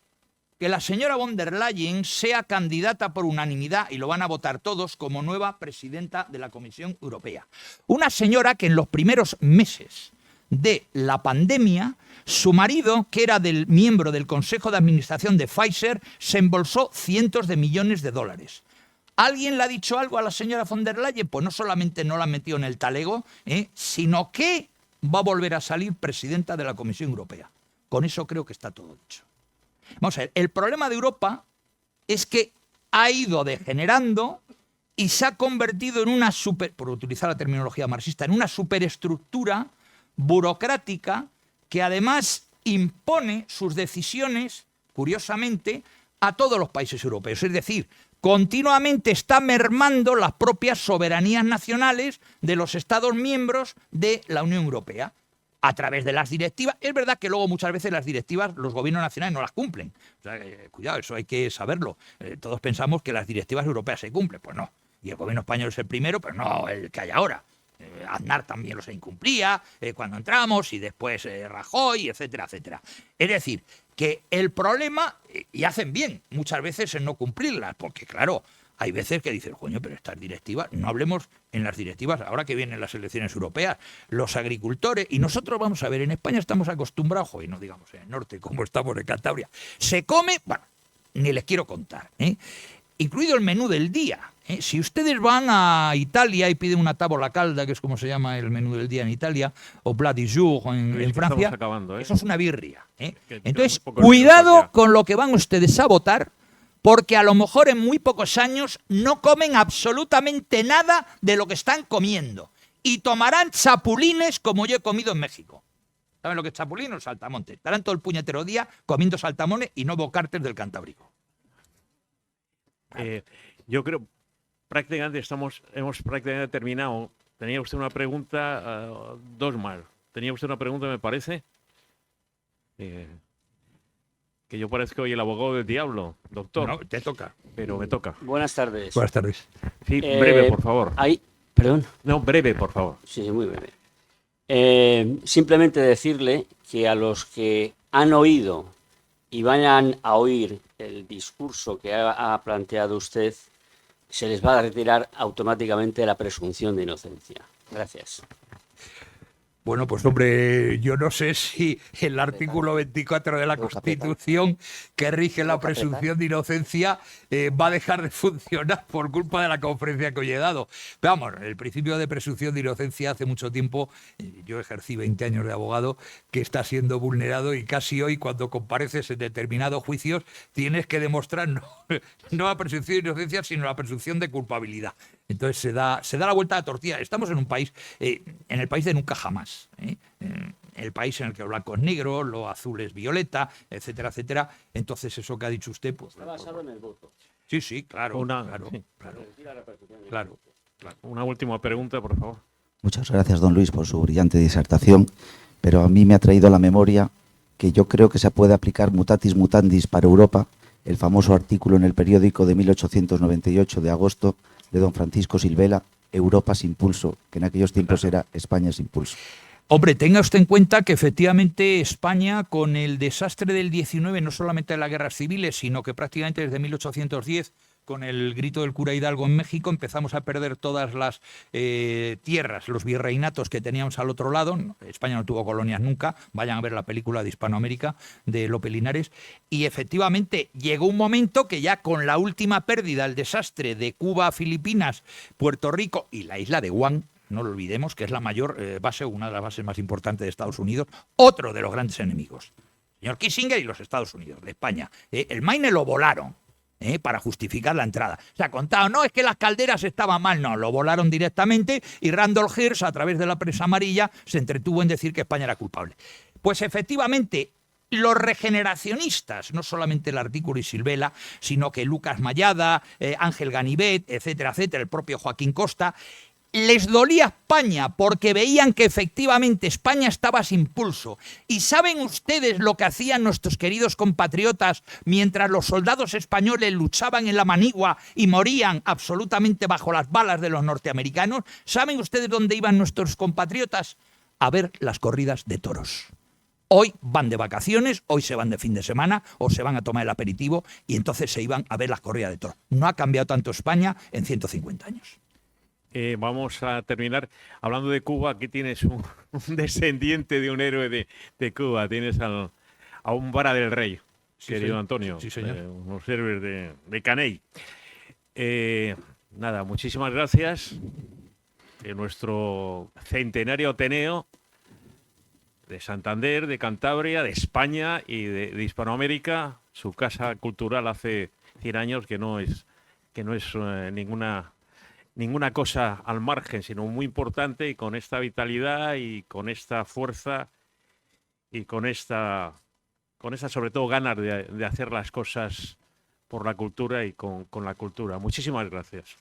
que la señora von der Leyen sea candidata por unanimidad, y lo van a votar todos, como nueva presidenta de la Comisión Europea. Una señora que en los primeros meses de la pandemia, su marido, que era miembro del Consejo de Administración de Pfizer, se embolsó cientos de millones de dólares. ¿Alguien le ha dicho algo a la señora von der Leyen? Pues no solamente no la ha metido en el talego, sino que va a volver a salir presidenta de la Comisión Europea. Con eso creo que está todo dicho. Vamos a ver, el problema de Europa es que ha ido degenerando y se ha convertido en una por utilizar la terminología marxista, en una superestructura burocrática que además impone sus decisiones, curiosamente, a todos los países europeos. Es decir, continuamente está mermando las propias soberanías nacionales de los Estados miembros de la Unión Europea a través de las directivas. Es verdad que luego muchas veces las directivas los gobiernos nacionales no las cumplen. O sea, cuidado, eso hay que saberlo. Todos pensamos que las directivas europeas se cumplen. Pues no. Y el gobierno español es el primero, pero no el que hay ahora. Aznar también los incumplía cuando entramos, y después Rajoy, etcétera, etcétera. Es decir, que el problema, y hacen bien muchas veces en no cumplirlas, porque claro, hay veces que dices, coño, pero estas directivas, no hablemos en las directivas, ahora que vienen las elecciones europeas, los agricultores, y nosotros vamos a ver, en España estamos acostumbrados, y no digamos en el norte, como estamos en Cantabria, se come, bueno, ni les quiero contar, incluido el menú del día. Si ustedes van a Italia y piden una tavola calda, que es como se llama el menú del día en Italia, o plat du jour en Francia, acabando, eso es una birria. Que Entonces, muy poco cuidado minutos ya. con lo que van ustedes a votar, porque a lo mejor en muy pocos años no comen absolutamente nada de lo que están comiendo. Y tomarán chapulines como yo he comido en México. ¿Saben lo que es chapulín o saltamontes? Estarán todo el puñetero día comiendo saltamones y no bocartes del Cantábrico. Yo creo prácticamente hemos prácticamente terminado. Tenía usted una pregunta, dos más. Tenía usted una pregunta, me parece. Que yo parezco hoy el abogado del diablo, doctor. No, te toca. Pero me toca. Buenas tardes. Buenas tardes. Sí, breve, por favor. Perdón. No, breve, por favor. Sí, muy breve. Simplemente decirle que a los que han oído y vayan a oír el discurso que ha planteado usted, se les va a retirar automáticamente la presunción de inocencia. Gracias. Bueno, pues hombre, yo no sé si el artículo 24 de la Constitución, que rige la presunción de inocencia, va a dejar de funcionar por culpa de la conferencia que hoy he dado. Pero vamos, el principio de presunción de inocencia hace mucho tiempo, yo ejercí 20 años de abogado, que está siendo vulnerado, y casi hoy, cuando compareces en determinados juicios, tienes que demostrar no la presunción de inocencia, sino la presunción de culpabilidad. Entonces se da la vuelta a la tortilla. Estamos en un país, en el país de nunca jamás. El país en el que lo blanco es negro, lo azul es violeta, etcétera, etcétera. Entonces eso que ha dicho usted, pues... Está basado en el voto. Sí, claro. Sí. Claro. Una última pregunta, por favor. Muchas gracias, don Luis, por su brillante disertación, pero a mí me ha traído a la memoria que yo creo que se puede aplicar mutatis mutandis para Europa, el famoso artículo en el periódico de 1898 de agosto de don Francisco Silvela, Europa sin pulso, que en aquellos tiempos era España sin pulso. Hombre, tenga usted en cuenta que efectivamente España, con el desastre del 19, no solamente de las guerras civiles, sino que prácticamente desde 1810, con el grito del cura Hidalgo en México, empezamos a perder todas las tierras, los virreinatos que teníamos al otro lado. España no tuvo colonias nunca. Vayan a ver la película de Hispanoamérica de Lope Linares. Y efectivamente llegó un momento que ya con la última pérdida, el desastre de Cuba, Filipinas, Puerto Rico y la isla de Guam, no lo olvidemos, que es la mayor base, una de las bases más importantes de Estados Unidos, otro de los grandes enemigos. Señor Kissinger y los Estados Unidos, de España. El Maine lo volaron para justificar la entrada. Se ha contado, no, es que las calderas estaban mal. No, lo volaron directamente, y Randolph Hearst, a través de la prensa amarilla, se entretuvo en decir que España era culpable. Pues efectivamente, los regeneracionistas, no solamente el artículo y Silvela, sino que Lucas Mayada, Ángel Ganivet, etcétera, etcétera, el propio Joaquín Costa, les dolía España porque veían que efectivamente España estaba sin pulso. ¿Y saben ustedes lo que hacían nuestros queridos compatriotas mientras los soldados españoles luchaban en la manigua y morían absolutamente bajo las balas de los norteamericanos? ¿Saben ustedes dónde iban nuestros compatriotas? A ver las corridas de toros. Hoy van de vacaciones, hoy se van de fin de semana, o se van a tomar el aperitivo, y entonces se iban a ver las corridas de toros. No ha cambiado tanto España en 150 años. Vamos a terminar hablando de Cuba. Aquí tienes un descendiente de un héroe de Cuba. Tienes a un vara del rey, Sí, querido señor. Antonio. Sí, señor. Unos héroes de Caney. Nada, muchísimas gracias. Nuestro centenario Ateneo de Santander, de Cantabria, de España y de Hispanoamérica. Su casa cultural hace 100 años que no es ninguna cosa al margen, sino muy importante, y con esta vitalidad y con esta fuerza y con esta sobre todo ganas de hacer las cosas por la cultura y con la cultura. Muchísimas gracias.